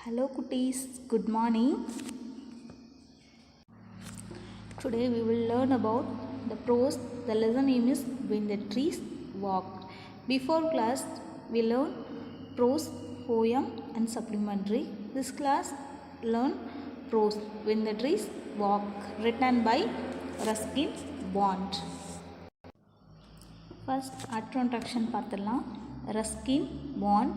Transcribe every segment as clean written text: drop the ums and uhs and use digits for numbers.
Hello Kutties, good morning. Today we will learn about the prose. The lesson name is When the Trees Walk. Before class we learn prose, poem and supplementary. This class learn prose When the Trees Walk written by Ruskin Bond. First introduction பார்த்துடலாம். Ruskin Bond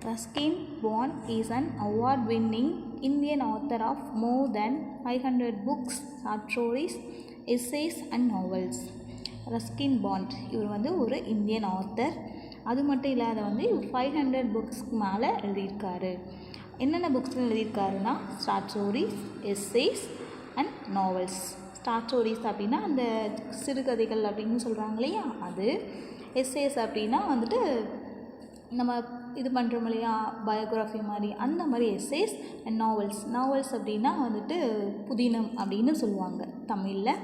Ruskin Bond is an award-winning Indian author of more than 500 books, short stories, essays and novels. Ruskin Bond இவர் வந்து ஒரு Indian author. அது மட்டும் இல்லாத வந்து இவர் 500 புக்ஸ்க்கு மேலே எழுதியிருக்காரு. என்னென்ன புக்ஸ் எழுதியிருக்காருன்னா short stories, essays and novels. Short stories அப்படின்னா அந்த சிறுகதைகள் அப்படின்னு சொல்கிறாங்க இல்லையா அது. எஸ்ஸேஸ் அப்படின்னா வந்துட்டு நம்ம இது பண்ணுறோம் இல்லையா பயோகிராஃபி மாதிரி அந்த மாதிரி எஸ்ஸேஸ் அண்ட் நாவல்ஸ் அப்படின்னா வந்துட்டு புதினம் அப்படின்னு சொல்லுவாங்க தமிழில்.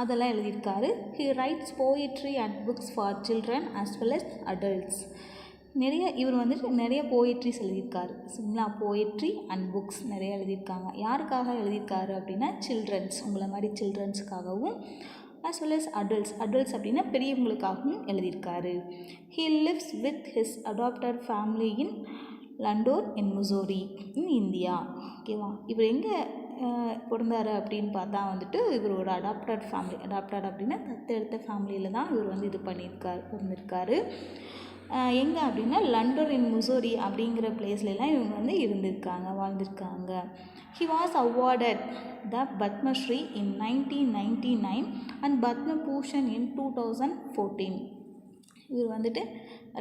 அதெல்லாம் எழுதியிருக்காரு. He writes poetry and books for children as well as adults. இவர் வந்துட்டு நிறைய போயிட்ரிஸ் எழுதியிருக்காரு. சரிங்களா, போயிட்ரி அண்ட் புக்ஸ் நிறைய எழுதியிருக்காங்க. யாருக்காக எழுதியிருக்காரு அப்படின்னா சில்ட்ரன்ஸ், உங்களை மாதிரி சில்ட்ரன்ஸுக்காகவும் as well as adults அப்படின்னா பெரியவங்களுக்காகவும் எழுதியிருக்காரு. He lives with his adopted family in லண்டோர் in Missouri in India. ஓகேவா, இவர் எங்கே பிறந்தார் அப்படின்னு பார்த்தா வந்துட்டு இவர் ஒரு அடாப்டட் அப்படின்னா தத்தெடுத்த ஃபேமிலியில் தான் இவர் வந்து இது பிறந்திருக்காரு. எங்கே அப்படின்னா லண்டோர் இன் மிசோரி அப்படிங்கிற பிளேஸ்லாம் இவங்க வந்து வாழ்ந்திருக்காங்க. He was awarded the Padma Shri in 1999 and Padma Bhushan in 2014. இவர் வந்துட்டு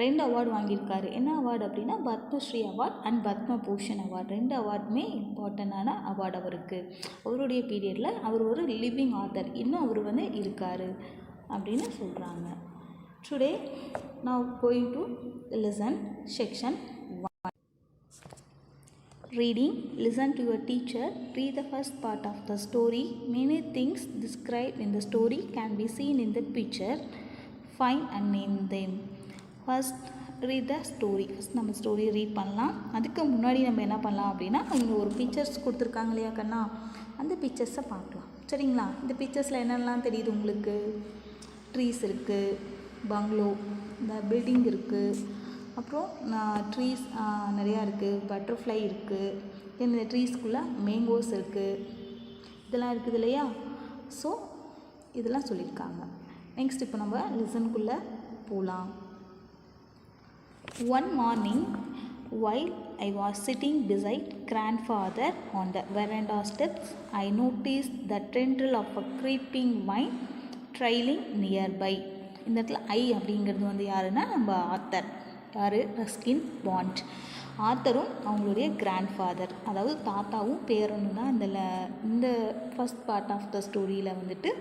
2 அவார்டு வாங்கியிருக்காரு. என்ன அவார்டு அப்படின்னா Padmashri award and Padma Bhushan award. 2 அவார்டுமே இம்பார்ட்டண்டான அவார்டு அவருக்கு. அவருடைய பீரியடில் அவர் ஒரு லிவிங் ஆத்தர், இன்னும் அவர் வந்து இருக்கார் அப்படின்னு சொல்கிறாங்க. Today now going to listen section 1. Reading. Listen to your teacher. Read the first part of the story. Many things described in the story can be seen in the picture. Find and name them. First read the story. First நம்ம story read பண்ணலாம். அதுக்கு முன்னாடி நம்ம என்ன பண்ணலாம் அப்படின்னா இங்கே ஒரு பிக்சர்ஸ் கொடுத்துருக்காங்க இல்லையா கண்ணா, அந்த பிக்சர்ஸை பார்க்கலாம். சரிங்களா, இந்த பிக்சர்ஸில் என்னெல்லாம் தெரியுது உங்களுக்கு? ட்ரீஸ் இருக்குது, பங்களோ, இந்த பில்டிங் இருக்குது, அப்புறம் ட்ரீஸ் நிறையா இருக்குது, பட்டர்ஃப்ளை இருக்குது, இந்த ட்ரீஸ்குள்ளே மேங்கோஸ் இருக்குது, இதெல்லாம் இருக்குது இல்லையா. ஸோ இதெல்லாம் சொல்லியிருக்காங்க. நெக்ஸ்ட் இப்போ நம்ம லிசனுக்குள்ளே போகலாம். One morning while I was sitting beside grandfather on the veranda steps, I noticed the tendril of a creeping vine trailing nearby. இந்த இடத்துல ஐ அப்படிங்கிறது வந்து யாருன்னா நம்ம ஆத்தர். யார்? Ruskin bond. ஆத்தரும் அவங்களுடைய கிராண்ட்ஃபாதர், அதாவது தாத்தாவும் பேரனும் தான் இந்த ஃபஸ்ட் பார்ட் ஆஃப் த ஸ்டோரியில் வந்துட்டு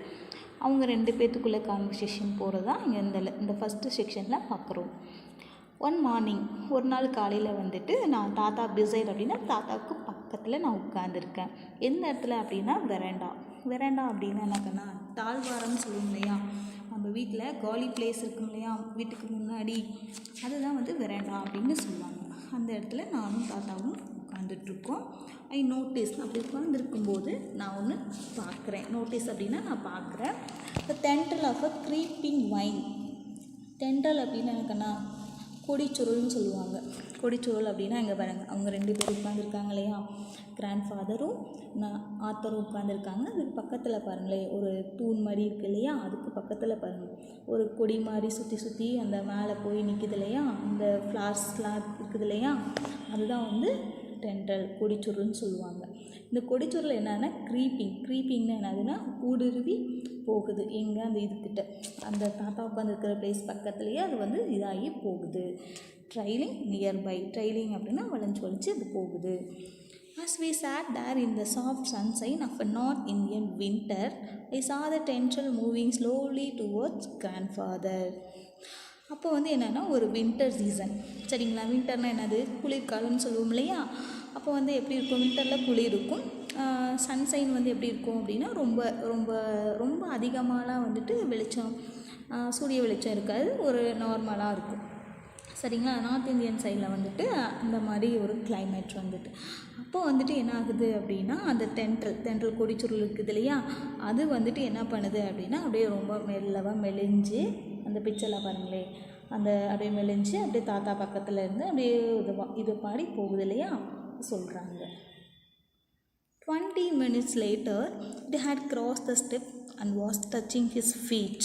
அவங்க 2 பேர்த்துக்குள்ளே கான்வர்சேஷன் போகிறது தான் இங்கே இந்த ஃபஸ்ட்டு செக்ஷனில் பார்க்குறோம். ஒன் மார்னிங், ஒரு நாள் காலையில் வந்துட்டு நான் தாத்தா பிசைட் அப்படின்னா தாத்தாவுக்கு பக்கத்தில் நான் உட்காந்துருக்கேன். எந்த இடத்துல அப்படின்னா வெராண்டா அப்படின்னா என்னக்கன்னா தாழ்வாரம்னு சொல்லுவோம் இல்லையா, நம்ம வீட்டில் காலி பிளேஸ் இருக்கும் இல்லையா வீட்டுக்கு முன்னாடி, அதுதான் வந்து வெராண்டா அப்படின்னு சொல்லுவாங்க. அந்த இடத்துல நானும் தாத்தாவும் உட்காந்துட்ருக்கோம். ஐ நோட்டீஸ், அப்படி உட்காந்துருக்கும்போது நான் ஒன்று பார்க்குறேன். நோட்டீஸ் அப்படின்னா நான் பார்க்குறேன். The tendril of a creeping vine. Tendril அப்படின்னு எனக்குன்னா கொடிச்சுருள்னு சொல்லுவாங்க. கொடிச்சுருள் அப்படின்னா இங்கே பாருங்கள், அவங்க 2 பேரும் உட்காந்துருக்காங்க இல்லையா, கிராண்ட்ஃபாதரும் ஆத்தரும் உட்காந்துருக்காங்க. அதுக்கு பக்கத்தில் பாருங்களேன் ஒரு தூண் மாதிரி இருக்குது இல்லையா, அதுக்கு பக்கத்தில் பாருங்கள் ஒரு கொடி மாதிரி சுற்றி அந்த மேலே போய் நிற்குது இல்லையா, அந்த ஃப்ளார்ஸ்லாம் இருக்குது இல்லையா, அதுதான் வந்து டெண்டல், கொடிச்சுருள்னு சொல்லுவாங்க. இந்த கொடிச்சுருள் என்னன்னா க்ரீப்பிங்னா என்னதுன்னா ஊடுருவி போகுது. எங்கே அந்த இதுக்கிட்ட அந்த தாத்தா உட்காந்துருக்கிற பிளேஸ் பக்கத்துலேயே அது வந்து இதாகி போகுது. Trailing nearby. ட்ரைலிங் அப்படின்னா வளைஞ்சு அது போகுது. As we sat there in the soft sunshine of a North Indian winter, I saw the tendril moving slowly towards grandfather. அப்போ வந்து என்னென்னா ஒரு வின்டர் சீசன். சரிங்களா, வின்டர்னால் என்னது? குளிர்காலம்னு சொல்லுவோம் இல்லையா. அப்போ வந்து எப்படி இருக்கும்? வின்டரில் குளிர் இருக்கும், சன்சைன் வந்து எப்படி இருக்கும் அப்படின்னா ரொம்ப ரொம்ப ரொம்ப அதிகமாகலாம் வந்துட்டு வெளிச்சம் சூரிய வெளிச்சம் இருக்காது, ஒரு நார்மலாக இருக்கும். சரிங்களா. நார்த் இந்தியன் சைடில் வந்துட்டு அந்த மாதிரி ஒரு கிளைமேட் வந்துட்டு அப்போது வந்துட்டு என்ன ஆகுது அப்படின்னா அந்த தென்றல் கொடிச்சுருள் இருக்குது இல்லையா, அது வந்துட்டு என்ன பண்ணுது அப்படின்னா அப்படியே ரொம்ப மெல்லவாக மெலிஞ்சு, அந்த பிக்சரில் பாருங்களேன், அந்த அப்படியே மெலிஞ்சு அப்படியே தாத்தா பக்கத்தில் இருந்து அப்படியே இது பாடி போகுது இல்லையா சொல்கிறாங்க. 20 minutes later it had crossed the step and was touching his feet.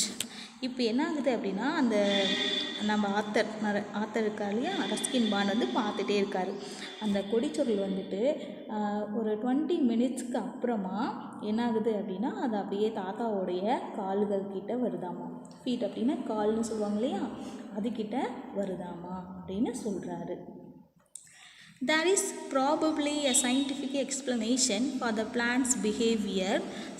இப்போ என்ன ஆகுது அப்படின்னா அந்த நம்ம ஆத்தர் இருக்கார் இல்லையா, ரஸ்கின் பாண்ட் வந்து பார்த்துட்டே இருக்கார். அந்த கொடிச்சுருள் வந்துட்டு ஒரு 20 minutesக்கு அப்புறமா என்ன ஆகுது அப்படின்னா அது அப்படியே தாத்தாவோடைய கால்கள் கிட்ட வருதாமா. ஃபீட் அப்படின்னா கால்னு சொல்லுவாங்க இல்லையா, அதுக்கிட்ட வருதாமா அப்படின்னு சொல்கிறாரு. There is probably a scientific explanation for the plant's behavior,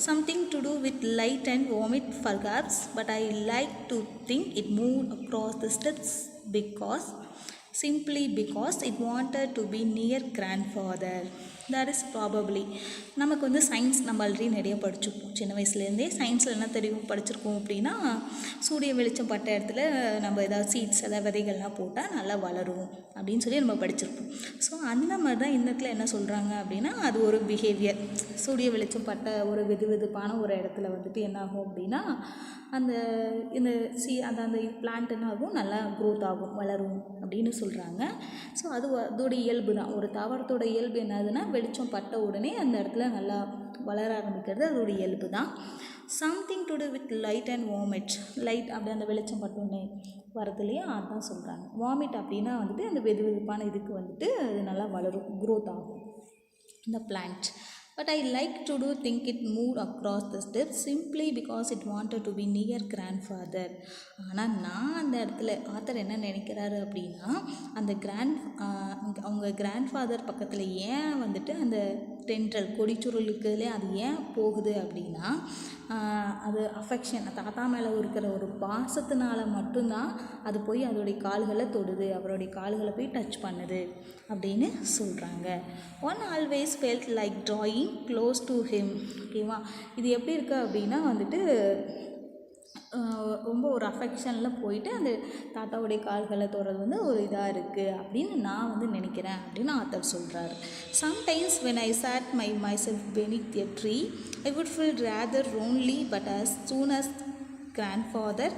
something to do with light and vomit perhaps, but I like to think it moved across the steps simply because it wanted to be near grandfather. That is probably. நமக்கு வந்து science நம்ம already நிறைய படிச்சிருப்போம். சின்ன வயசுலேருந்தே சயின்ஸில் என்ன படிச்சிருக்கோம் அப்படின்னா, சூரிய வெளிச்சம் பட்ட இடத்துல நம்ம ஏதாவது சீட்ஸ் ஏதாவது விதைகள்லாம் போட்டால் நல்லா வளரும் அப்படின்னு சொல்லி நம்ம படிச்சிருப்போம். ஸோ அந்த மாதிரி தான் இந்த இடத்துல என்ன சொல்கிறாங்க அப்படின்னா, அது ஒரு பிஹேவியர். சூரிய வெளிச்சம் பட்ட ஒரு வெதுவெதுப்பான ஒரு இடத்துல வந்துட்டு என்ன ஆகும் அப்படின்னா அந்த அந்த பிளான்ட் என்ன ஆகும், நல்லா க்ரோத் ஆகும், வளரும் அப்படின்னு சொல்கிறாங்க. ஸோ அதோட இயல்பு தான். ஒரு தாவரத்தோட இயல்பு என்னதுன்னா, வெளிச்சம் பட்ட உடனே அந்த இடத்துல நல்லா வளர ஆரம்பிக்கிறது அதோட இயல்பு தான். Something to do with light and warmth. Light அப்படி அந்த வெளிச்சம் பட்ட உடனே வரது இல்லையா, அதுதான் சொல்கிறாங்க. வாமிட் அப்படின்னா வந்துட்டு அந்த வெதுவெதுப்பான இதுக்கு வந்துட்டு அது நல்லா வளரும், க்ரோத் ஆகும் இந்த plant. But I like to think it moved across the steps simply because it wanted to be near grandfather. ஆனால் நான் அந்த இடத்துல ஆத்தர் என்ன நினைக்கிறாரு அப்படின்னா, அந்த அவங்க கிராண்ட்ஃபாதர் பக்கத்தில் ஏன் வந்துட்டு அந்த தென்றல் கொடிச்சுருளுக்குலே அது ஏன் போகுது அப்படின்னா, அது அஃபெக்ஷன், தாத்தா மேலே இருக்கிற ஒரு பாசத்தினால மட்டும்தான் அது போய் அதோடைய கால்களை தொடுது, அவருடைய கால்களை போய் டச் பண்ணுது அப்படின்னு சொல்கிறாங்க. One always felt like drawing close to him. ஓகேவா, இது எப்படி இருக்குது அப்படின்னா வந்துட்டு ரொம்ப ஒரு அஃபெக்ஷனில் போயிட்டு அந்த தாத்தாவுடைய கால்களை தொடுறது வந்து ஒரு இதாக இருக்குது அப்படின்னு நான் வந்து நினைக்கிறேன் அப்படின்னு ஆத்தர் சொல்கிறாரு. Sometimes when I sat myself beneath a tree I would feel rather lonely, but as soon as grandfather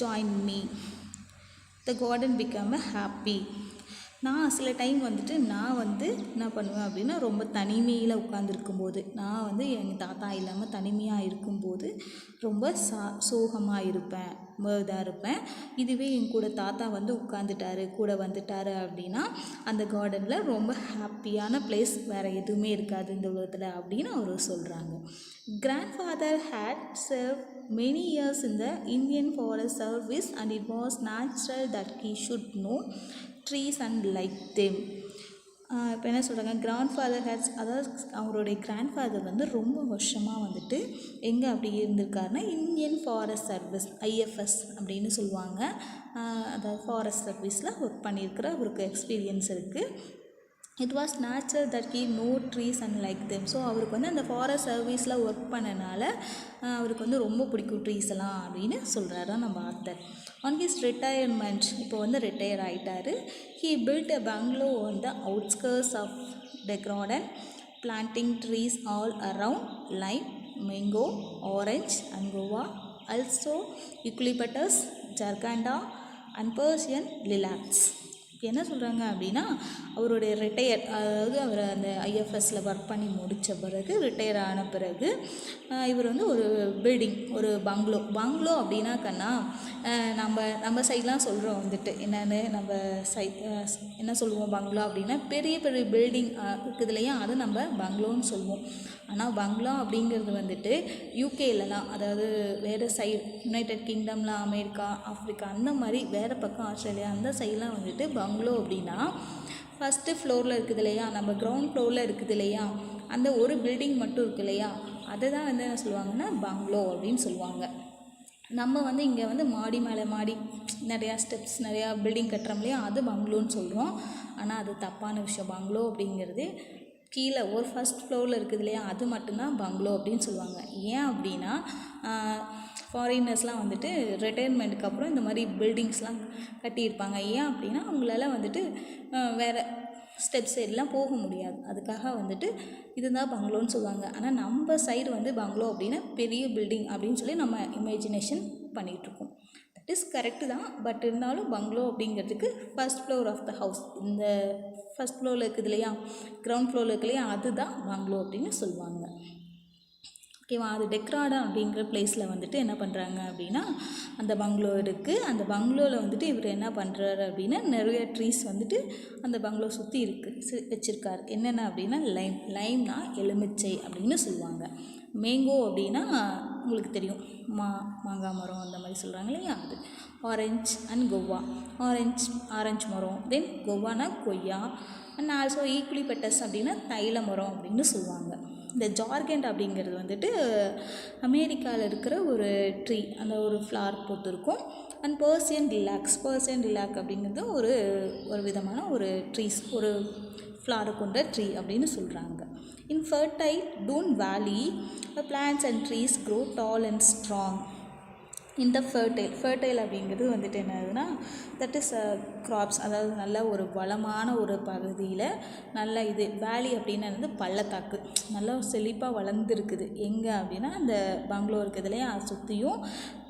joined me the garden became happy. நான் சில டைம் வந்துட்டு நான் வந்து என்ன பண்ணுவேன் அப்படின்னா, ரொம்ப தனிமையில் உட்காந்துருக்கும்போது, நான் வந்து எங்கள் தாத்தா இல்லாமல் தனிமையாக இருக்கும்போது ரொம்ப சோகமாக இருப்பேன், இதாக இருப்பேன். இதுவே என் கூட தாத்தா வந்து உட்காந்துட்டாரு, கூட வந்துட்டாரு அப்படின்னா அந்த கார்டனில் ரொம்ப ஹாப்பியான பிளேஸ் வேறு எதுவுமே இருக்காது இந்த உலகத்தில் அப்படின்னு அவர் சொல்கிறாங்க. Grandfather had served many years in the Indian Forest Service and it was natural that he should know trees and like them. இப்போ என்ன சொல்கிறாங்க, கிராண்ட்ஃபாதர் ஹேட்ஸ், அதாவது அவருடைய கிராண்ட்ஃபாதர் வந்து ரொம்ப வருஷமாக வந்துட்டு எங்கே அப்படி இருந்திருக்காருன்னா இந்தியன் ஃபாரஸ்ட் சர்வீஸ் ஐஎஃப்எஸ் அப்படின்னு சொல்லுவாங்க. அதாவது ஃபாரஸ்ட் சர்வீஸில் ஒர்க் பண்ணியிருக்கிற அவருக்கு எக்ஸ்பீரியன்ஸ் இருக்குது. It was natural that he no trees and like them. So அவருக்கு வந்து அந்த ஃபாரஸ்ட் சர்வீஸில் ஒர்க் பண்ணனால அவருக்கு வந்து ரொம்ப பிடிக்கும் ட்ரீஸ் எல்லாம் அப்படின்னு சொல்கிறாரு நம்ம ஆத்தர். ஆன் ஹிஸ் ரிட்டையர்மெண்ட், இப்போ வந்து ரிட்டையர் ஆகிட்டார். He built a bungalow on the outskirts of the garden, planting trees all around lime, mango, orange and guava, also eucalyptus, jacaranda and Persian lilacs. என்ன சொல்கிறாங்க அப்படின்னா, அவருடைய ரிட்டையர், அதாவது அவர் அந்த ஐஎஃப்எஸில் work பண்ணி முடித்த பிறகு ரிட்டையர் ஆன பிறகு இவர் வந்து ஒரு பில்டிங், ஒரு பங்களோ அப்படின்னா கண்ணா நம்ம சைட்லாம் சொல்கிறோம் வந்துட்டு என்னென்னு நம்ம என்ன சொல்லுவோம், பங்களா அப்படின்னா பெரிய பெரிய பில்டிங் இருக்குது இல்லையா, அது நம்ம பங்களோன்னு சொல்லுவோம். ஆனால் பங்களா அப்படிங்கிறது வந்துட்டு யூகேலலாம், அதாவது வேறு சைடு யுனைடெட் கிங்டமில், அமெரிக்கா, ஆஃப்ரிக்கா அந்த மாதிரி வேறு பக்கம் ஆஸ்திரேலியா அந்த சைட்லாம் வந்துட்டு பங்களோ அப்படின்னா ஃபஸ்ட்டு ஃப்ளோரில் இருக்குது இல்லையா, நம்ம கிரவுண்ட் ஃப்ளோரில் இருக்குது இல்லையா, அந்த ஒரு பில்டிங் மட்டும் இருக்குது இல்லையா, அதை தான் வந்து என்ன சொல்லுவாங்கன்னா பங்களோ அப்படின்னு சொல்லுவாங்க. நம்ம வந்து இங்கே வந்து மாடி மேலே மாடி நிறையா ஸ்டெப்ஸ் நிறையா பில்டிங் கட்டுறோம் இல்லையா, அது பங்களோன்னு சொல்கிறோம். ஆனால் அது தப்பான விஷயம். பங்களோ அப்படிங்கிறது கீழே ஒரு ஃபஸ்ட் ஃப்ளோரில் இருக்குது இல்லையா, அது மட்டும்தான் பங்களோ அப்படின்னு சொல்லுவாங்க. ஏன் அப்படின்னா ஃபாரினர்ஸ்லாம் வந்துட்டு ரிட்டையர்மெண்ட்டுக்கு அப்புறம் இந்த மாதிரி பில்டிங்ஸ்லாம் கட்டியிருப்பாங்க. ஏன் அப்படின்னா அவங்களால வந்துட்டு வேறு ஸ்டெப்ஸ் எல்லாம் போக முடியாது, அதுக்காக வந்துட்டு இதுதான் பங்களோன்னு சொல்லுவாங்க. ஆனால் நம்ம சைடு வந்து பங்களோ அப்படின்னா பெரிய பில்டிங் அப்படின்னு சொல்லி நம்ம இமேஜினேஷன் பண்ணிகிட்ருக்கோம். தட் இஸ் கரெக்டு தான். பட் இருந்தாலும் பங்களோ அப்படிங்கிறதுக்கு first floor of the house, இந்த ஃபஸ்ட் ஃப்ளோரில் இருக்குது இல்லையா, கிரவுண்ட் ஃப்ளோரில் இருக்கு இல்லையா, அதுதான் பங்களோ அப்படின்னு சொல்லுவாங்க. ஓகேவா. அது டெக்ராடா அப்படிங்கிற பிளேஸில் வந்துட்டு என்ன பண்ணுறாங்க அப்படின்னா அந்த பங்களோ இருக்குது. அந்த பங்களோவில் வந்துட்டு இவர் என்ன பண்ணுறாரு அப்படின்னா நிறைய ட்ரீஸ் வந்துட்டு அந்த பங்களோ சுற்றி வச்சுருக்காரு. என்னென்ன அப்படின்னா லைம்னா எலுமிச்சை அப்படின்னு சொல்லுவாங்க. மேங்கோ அப்படின்னா உங்களுக்கு தெரியும், மாங்காய் மரம் அந்த மாதிரி சொல்கிறாங்க இல்லையா, அது. ஆரஞ்ச் அண்ட் கொவ்வா, ஆரஞ்சு மரம். தென் கொவ்வானா கொய்யா. அண்ட் ஆல்சோ ஈக்குலிபெட்டஸ் அப்படின்னா தைல மரம் அப்படின்னு சொல்லுவாங்க. இந்த ஜார்கண்ட் அப்படிங்கிறது வந்துட்டு அமெரிக்காவில் இருக்கிற ஒரு ட்ரீ, அந்த ஒரு ஃப்ளார் பொறுத்து இருக்கும். அண்ட் பர்சியன் லிலாக் அப்படிங்கிறது ஒரு விதமான ஒரு ட்ரீஸ், ஒரு ஃப்ளாரை கொண்ட ட்ரீ அப்படின்னு சொல்கிறாங்க. In fertile Dune Valley, the plants and trees grow tall and strong. இந்த ஃபர்டைல் அப்படிங்கிறது வந்துட்டு என்னதுன்னா தட் இஸ் க்ராப்ஸ், அதாவது நல்ல ஒரு வளமான ஒரு பகுதியில் நல்ல இது வேலி அப்படின்னு வந்து பள்ளத்தாக்கு நல்லா செழிப்பாக வளர்ந்துருக்குது. எங்கே அப்படின்னா அந்த பங்களோ இருக்குது இல்லையா, அதை சுற்றியும்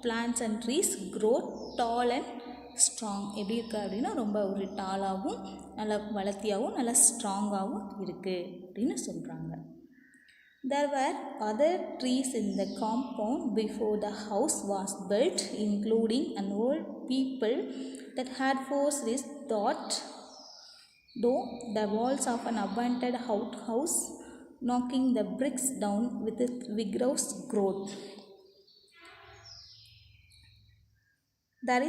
plants and trees grow tall and strong. எப்படி இருக்குது அப்படின்னா ரொம்ப ஒரு டாலாகவும் நல்லா வளர்த்தியாகவும் நல்லா ஸ்ட்ராங்காகவும் இருக்குது அப்படின்னு சொல்கிறாங்க. There were other trees in the compound before the house was built, including an old people that had forced this thought, though the walls of an abandoned outhouse, knocking the bricks down with its vigorous growth. There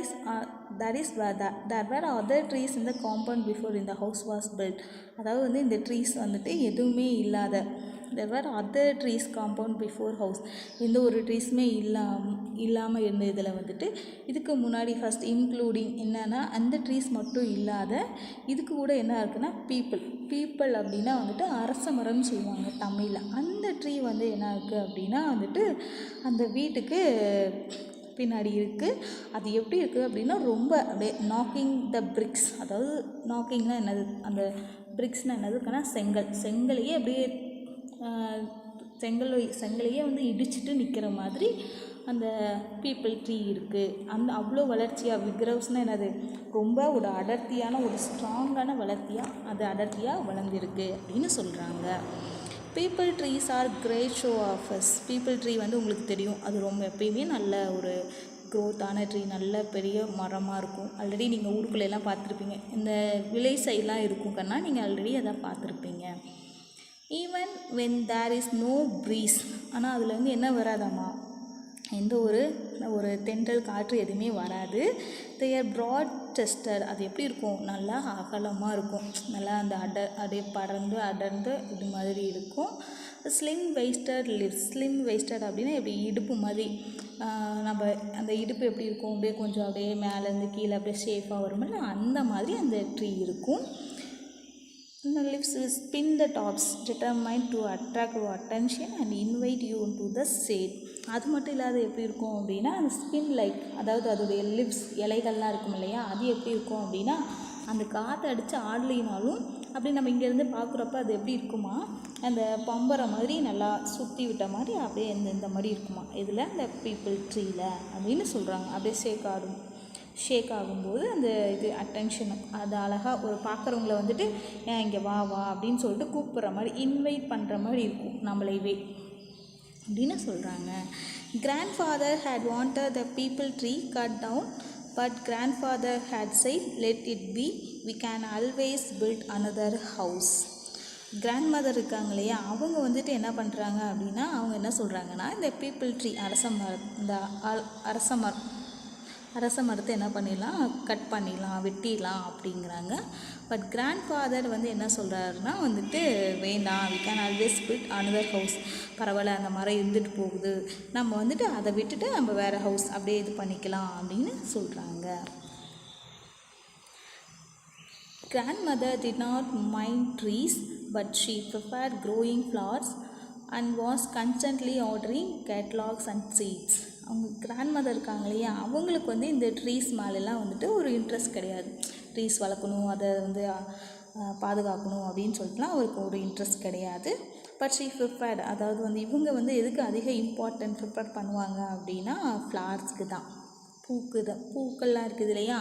were other trees in the compound before the house was built. அதாவது வந்து இந்த trees வந்துட்டு எதுவுமே இல்லாத, there were other trees compound before house, எந்த ஒரு ட்ரீஸுமே இல்லாமல் இருந்த இதில் வந்துட்டு இதுக்கு முன்னாடி ஃபஸ்ட் இன்க்ளூடிங் என்னென்னா அந்த ட்ரீஸ் மட்டும் இல்லாத இதுக்கு கூட என்ன இருக்குன்னா பீப்பிள் அப்படின்னா வந்துட்டு அரச மரம்னு சொல்லுவாங்க தமிழில். அந்த ட்ரீ வந்து என்ன இருக்குது அப்படின்னா வந்துட்டு அந்த வீட்டுக்கு பின்னாடி இருக்குது. அது எப்படி இருக்குது அப்படின்னா ரொம்ப அப்படியே நாக்கிங் த பிரிக்ஸ், அதாவது நாக்கிங்னால் என்னது, அந்த பிரிக்ஸ்னால் என்னதுன்னா செங்கலையே அப்படியே செங்கலையே வந்து இடிச்சிட்டு நிற்கிற மாதிரி அந்த பீப்பிள் ட்ரீ இருக்குது. அந்த அவ்வளோ வளர்ச்சியாக, விக்ரவ்ஸ்னால் என்னது, ரொம்ப ஒரு அடர்த்தியான ஒரு ஸ்ட்ராங்கான அடர்த்தியாக வளர்ந்துருக்கு அப்படின்னு சொல்கிறாங்க. Peepal trees are great show offers. Peepal tree வந்து உங்களுக்கு தெரியும், அது ரொம்ப எப்பயுமே நல்ல ஒரு க்ரோத்தான ட்ரீ, நல்ல பெரிய மரமாக இருக்கும். ஆல்ரெடி நீங்கள் ஊருக்குள்ளெல்லாம் பார்த்துருப்பீங்க, இந்த வில்லேஜ் சைட்லாம் இருக்கும் கண்ணா, நீங்கள் ஆல்ரெடி அதை பார்த்துருப்பீங்க. Even when there is no breeze, ஆனால் அதில் வந்து என்ன வராதாம்மா, எந்த ஒரு தென்றல் காற்று எதுவுமே வராது. தேர் ப்ராட் செஸ்டட், அது எப்படி இருக்கும், நல்லா அகலமாக இருக்கும், நல்லா அந்த அப்படியே அடர்ந்து இது மாதிரி இருக்கும். ஸ்லிம் வெயிஸ்டட் அப்படின்னா எப்படி இடுப்பு மாதிரி, நம்ம அந்த இடுப்பு எப்படி இருக்கும், அப்படியே கொஞ்சம் அப்படியே மேலேருந்து கீழே அப்படியே ஷேஃபாக வருமில்ல, அந்த மாதிரி அந்த ட்ரீ இருக்கும். The leaves will spin the tops, determined to attract your attention and invite you into the shade. அது மட்டும் இல்லாத எப்படி இருக்கும் அப்படின்னா அந்த ஸ்பின் லைக், அதாவது அதோடைய லிவ்ஸ் இலைகள்லாம் இருக்கும் இல்லையா, அது எப்படி இருக்கும் அப்படின்னா அந்த காற்று அடித்து ஆடலினாலும் அப்படி நம்ம இங்கேருந்து பார்க்குறப்ப அது எப்படி இருக்குமா, அந்த பம்பரை மாதிரி நல்லா சுற்றி விட்ட மாதிரி அப்படியே இந்த மாதிரி இருக்குமா இதில் இந்த பீப்பிள் ட்ரீயில் அப்படின்னு சொல்கிறாங்க. அப்படியே ஷேக் ஆகும்போது அந்த இது அட்டென்ஷன், அது அழகாக ஒரு பார்க்குறவங்கள வந்துட்டு ஏன் இங்கே வா அப்படின்னு சொல்லிட்டு கூப்பிட்ற மாதிரி, இன்வைட் பண்ணுற மாதிரி இருக்கும் நம்மளைவே அப்படின்னு சொல்கிறாங்க. Grandfather had wanted the people tree cut down, but grandfather had said, let it be, we can always build another house. Grandmother இருக்காங்க இல்லையா, அவங்க வந்துட்டு என்ன பண்ணுறாங்க அப்படின்னா அவங்க என்ன சொல்கிறாங்கன்னா இந்த பீப்பிள் ட்ரீ அரச மரத்தை என்ன பண்ணிடலாம், கட் பண்ணிடலாம், வெட்டிடலாம் அப்படிங்கிறாங்க. பட் கிராண்ட்ஃபாதர் வந்து என்ன சொல்கிறாருன்னா வந்துட்டு வேண்டாம், we can always build another house, பரவாயில்ல அந்த மரம் இருந்துட்டு போகுது, நம்ம வந்துட்டு அதை விட்டுட்டு நம்ம வேறு ஹவுஸ் அப்படியே இது பண்ணிக்கலாம் அப்படின்னு சொல்கிறாங்க. Grandmother did not mind trees, but she preferred growing flowers and was constantly ordering catalogs and seeds. அவங்க கிராண்ட்மதர் இருக்காங்க இல்லையா, அவங்களுக்கு வந்து இந்த ட்ரீஸ் மேலெலாம் வந்துட்டு ஒரு இன்ட்ரெஸ்ட் கிடையாது. ட்ரீஸ் வளர்க்கணும், அதை வந்து பாதுகாக்கணும் அப்படின்னு சொல்லிட்டுலாம் அவருக்கு ஒரு இன்ட்ரெஸ்ட் கிடையாது. பட் ஷீ ப்ரிஃபர்ட், அதாவது வந்து இவங்க வந்து எதுக்கு அதிக இம்பார்ட்டன்ட் ப்ரிஃபர் பண்ணுவாங்க அப்படின்னா ஃப்ளவர்ஸுக்கு தான். பூக்கள்லாம் இருக்குது இல்லையா,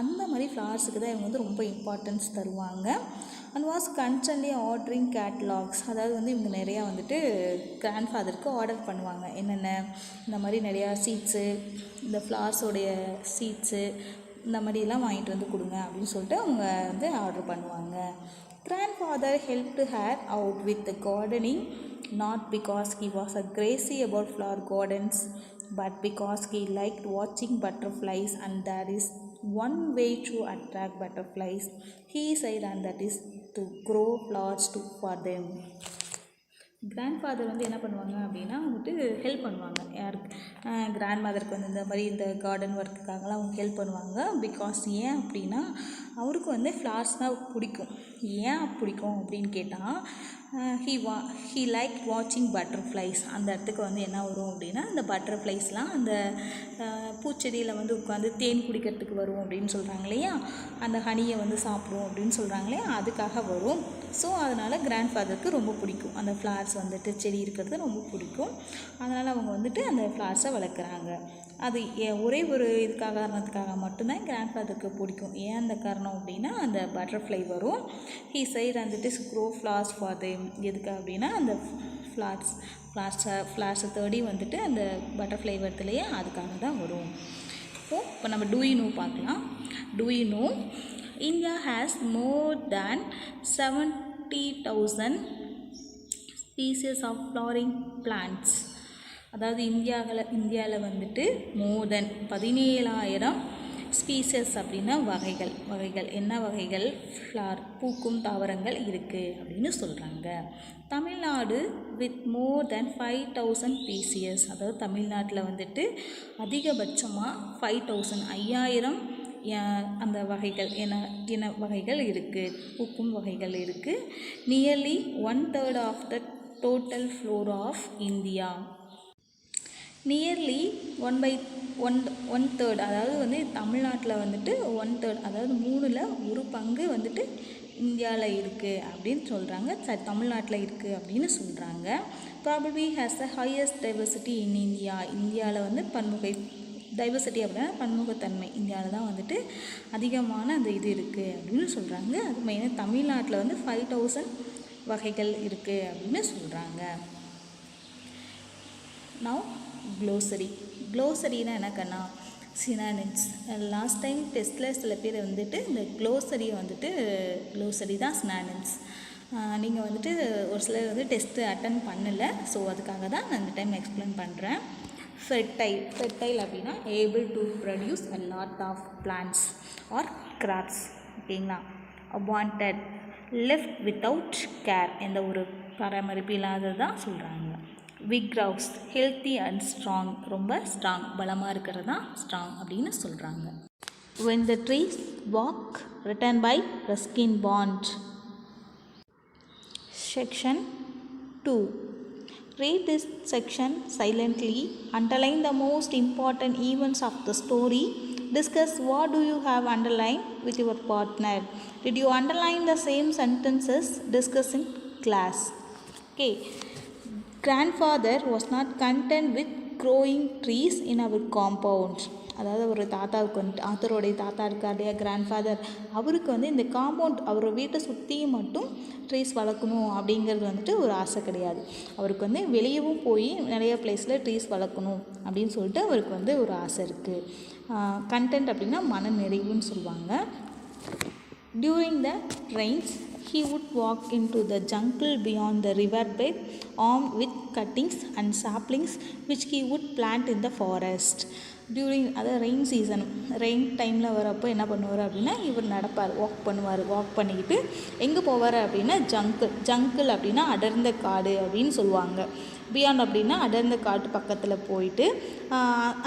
அந்த மாதிரி ஃப்ளவர்ஸுக்கு தான் இவங்க வந்து ரொம்ப இம்பார்ட்டன்ஸ் தருவாங்க. அண்ட் வாஸ் கன்ஸ்டன்ட்லி ஆர்டரிங் கேட்லாக்ஸ், அதாவது வந்து இவங்க நிறையா வந்துட்டு கிராண்ட்ஃபாதருக்கு ஆர்டர் பண்ணுவாங்க. என்னென்ன, இந்த மாதிரி நிறையா சீட்ஸு, இந்த ஃப்ளவர்ஸோடைய சீட்ஸு, இந்த மாதிரிலாம் வாங்கிட்டு வந்து கொடுங்க அப்படின்னு சொல்லிட்டு அவங்க வந்து ஆர்டர் பண்ணுவாங்க. Grandfather helped her out with the gardening, not because he was a crazy about flower gardens, but because he liked watching butterflies, and there is one way to attract butterflies, he said, and that is to grow flowers for them. Grandfather வந்து என்ன பண்ணுவாங்க அப்படின்னா வந்துட்டு help பண்ணுவாங்க. யாருக்கு? கிராண்ட்மதருக்கு வந்து இந்த மாதிரி இந்த கார்டன் ஒர்க்குக்காகலாம் அவங்க ஹெல்ப் பண்ணுவாங்க. பிகாஸ் ஏன் அப்படின்னா அவருக்கு வந்து ஃப்ளவர்ஸ்னால் பிடிக்கும். ஏன் பிடிக்கும் அப்படின்னு கேட்டால் ஹீ லைக் வாட்சிங் பட்டர்ஃப்ளைஸ். அந்த இடத்துக்கு வந்து என்ன வரும் அப்படின்னா இந்த பட்டர்ஃப்ளைஸ்லாம் அந்த பூச்செடியில் வந்து உட்காந்து தேன் குடிக்கிறதுக்கு வரும் அப்படின்னு சொல்கிறாங்க இல்லையா, அந்த ஹனியை வந்து சாப்பிடும் அப்படின்னு சொல்கிறாங்க இல்லையா, அதுக்காக வரும். ஸோ அதனால் கிராண்ட்ஃபாதருக்கு ரொம்ப பிடிக்கும், அந்த ஃப்ளவர்ஸ் வந்துட்டு செடி இருக்கிறது ரொம்ப பிடிக்கும். அதனால் அவங்க வந்துட்டு அந்த ஃப்ளவர்ஸை வளர்க்குறாங்க. அது ஒரே ஒரு காரணத்துக்காக மட்டும்தான் கிராண்ட்ஃபாதருக்கு பிடிக்கும். ஏன் அந்த காரணம் அப்படின்னா அந்த பட்டர்ஃப்ளை வரும். ஹீ சைட் வந்துட்டு க்ரோ ஃப்ளவர்ஸ் ஃபார் தேம். எதுக்கு அப்படின்னா அந்த ஃப்ளார்ஸை தேடி வந்துட்டு அந்த பட்டர்ஃப்ளை வருது இல்லையா, அதுக்காக தான் வரும். இப்போ நம்ம டூ யூ நோ பார்க்கலாம். Do you know India has more than 70,000 species of flowering plants. அதாவது இந்தியாவில் வந்துட்டு மோர் தென் 17,000 ஸ்பீசஸ் அப்படின்னா வகைகள் என்ன வகைகள், ஃப்ளார் பூக்கும் தாவரங்கள் இருக்குது அப்படின்னு சொல்கிறாங்க. Tamil Nadu with more then 5,000 species, அதாவது தமிழ்நாட்டில் வந்துட்டு அதிகபட்சமாக 5,000 அந்த வகைகள் இன வகைகள் இருக்குது, பூக்கும் வகைகள் இருக்குது. Nearly 1/3 of the total flora of India. Nearly 1/3, அதாவது வந்து தமிழ்நாட்டில் வந்துட்டு 1/3, அதாவது 1/3 வந்துட்டு இந்தியாவில் இருக்குது அப்படின்னு சொல்கிறாங்க. தமிழ்நாட்டில் இருக்குது அப்படின்னு சொல்கிறாங்க. Probably has the highest diversity in India. இந்தியாவில் வந்து டைவர்சிட்டி அப்படின்னா பன்முகத்தன்மை இந்தியாவில் தான் வந்துட்டு அதிகமான அந்த இது இருக்குது அப்படின்னு சொல்கிறாங்க. அது மெயினாக தமிழ்நாட்டில் வந்து 5,000 வகைகள் இருக்குது அப்படின்னு சொல்கிறாங்க. நவ் க்ளோசரினா என்னக்கண்ணா, சினானிம்ஸ். லாஸ்ட் டைம் டெஸ்ட்டில் சில பேர் வந்துட்டு இந்த க்ளோசரி தான் சினானிம்ஸ். நீங்கள் வந்துட்டு ஒரு சிலர் வந்து டெஸ்ட்டு அட்டன் பண்ணலை, ஸோ அதுக்காக தான் நான் இந்த டைம் எக்ஸ்பிளைன் பண்ணுறேன். ஃபெர்டைல் அப்படின்னா able to produce a lot of plants or crops, ஓகேங்களா. அவாண்டட், லெஃப்ட் வித்தவுட் கேர், எந்த ஒரு பராமரிப்பு இல்லாதது தான் சொல்கிறாங்க. விக்ரவுஸ், ஹெல்த்தி அண்ட் ஸ்ட்ராங், ரொம்ப ஸ்ட்ராங், பலமாக இருக்கிறது தான் ஸ்ட்ராங் அப்படின்னு சொல்கிறாங்க. When the trees walk, written by Ruskin Bond. Section 2. Read this section silently. Underline the most important events of the story. Discuss what do you have underlined with your partner. Did you underline the same sentences discussed in class? Okay. Grandfather was not content with growing trees in our compound. அதாவது ஒரு தாத்தாவுக்கு வந்துட்டு, ஆத்தருடைய தாத்தா இருக்காருடைய grandfather, அவருக்கு வந்து இந்த compound, அவர் வீட்டை சுற்றியும் மட்டும் ட்ரீஸ் வளர்க்கணும் அப்படிங்கிறது வந்துட்டு ஒரு ஆசை கிடையாது. அவருக்கு வந்து வெளியவும் போய் நிறைய பிளேஸில் ட்ரீஸ் வளர்க்கணும் அப்படின்னு சொல்லிட்டு அவருக்கு வந்து ஒரு ஆசை இருக்குது. கண்டென்ட் அப்படின்னா மன நிறைவுன்னு சொல்லுவாங்க. During the rains, he would walk into the jungle beyond the riverbed, armed with cuttings and saplings which he would plant in the forest. அதாவது ரெயின் சீசன், ரெயின் டைமில் வரப்போ என்ன பண்ணுவார் அப்படின்னா இவர் நடப்பார், வாக் பண்ணிக்கிட்டு எங்கே போவார் அப்படின்னா ஜங்கிள் அப்படின்னா அடர்ந்த காடு அப்படின்னு சொல்லுவாங்க. பியாண்ட் அப்படின்னா அடர்ந்த காட்டு பக்கத்தில் போயிட்டு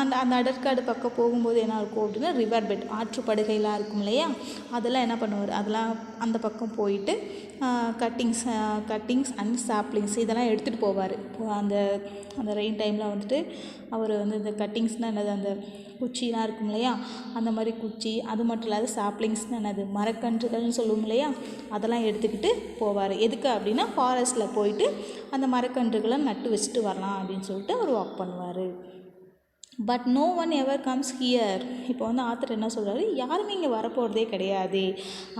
அந்த அந்த அடற்காடு பக்கம் போகும்போது என்ன இருக்கும் அப்படின்னா ரிவர் பெட் ஆற்றுப்படுகைலாம் இருக்கும் இல்லையா, அதெல்லாம் என்ன பண்ணுவார், அதெல்லாம் அந்த பக்கம் போயிட்டு கட்டிங்ஸ் அண்ட் சாப்ளிங்ஸ் இதெல்லாம் எடுத்துகிட்டு போவார். அந்த அந்த ரெயின் டைமில் வந்துட்டு அவர் வந்து இந்த கட்டிங்ஸ்னால் என்னது, அந்த குச்சிலாம் இருக்கும் இல்லையா, அந்த மாதிரி குச்சி, அது மட்டும் இல்லாத சாப்ளிங்ஸ்னால் என்னது மரக்கன்றுகள்னு சொல்லுவோம் இல்லையா, அதெல்லாம் எடுத்துக்கிட்டு போவார். எதுக்கு அப்படின்னா ஃபாரஸ்ட்டில் போயிட்டு அந்த மரக்கன்றுகளை நட்டு வச்சுட்டு வரலாம் அப்படின்னு சொல்லிட்டு அவர் வாக் பண்ணுவார். But no one ever comes here. இப்போ வந்து ஆத்தர் என்ன சொல்கிறாரு, யாருமே இங்கே வரப்போகிறதே கிடையாது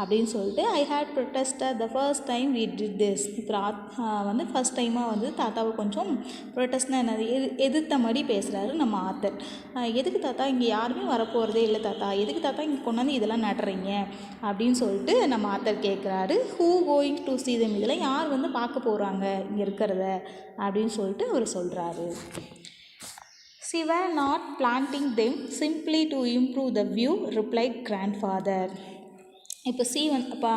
அப்படின்னு சொல்லிட்டு I had protested the first time we did this. இப்போ வந்து ஃபர்ஸ்ட் டைமாக வந்து தாத்தாவை கொஞ்சம் ப்ரொட்டஸ்ட்னா என்னது எதிர்த்த மாதிரி பேசுகிறாரு நம்ம ஆத்தர். எதுக்கு தாத்தா இங்கே யாருமே வரப்போகிறதே இல்லை தாத்தா, எதுக்கு தாத்தா இங்கே கொண்டாந்து இதெல்லாம் நடுறீங்க அப்படின்னு சொல்லிட்டு நம்ம ஆத்தர் கேட்குறாரு. Who going to see them, இதெல்லாம் யார் வந்து பார்க்க போகிறாங்க இங்கே இருக்கிறத அப்படின்னு சொல்லிட்டு அவர் சொல்கிறாரு. She were not planting them simply to improve the view, replied grandfather. இப்போ இப்போ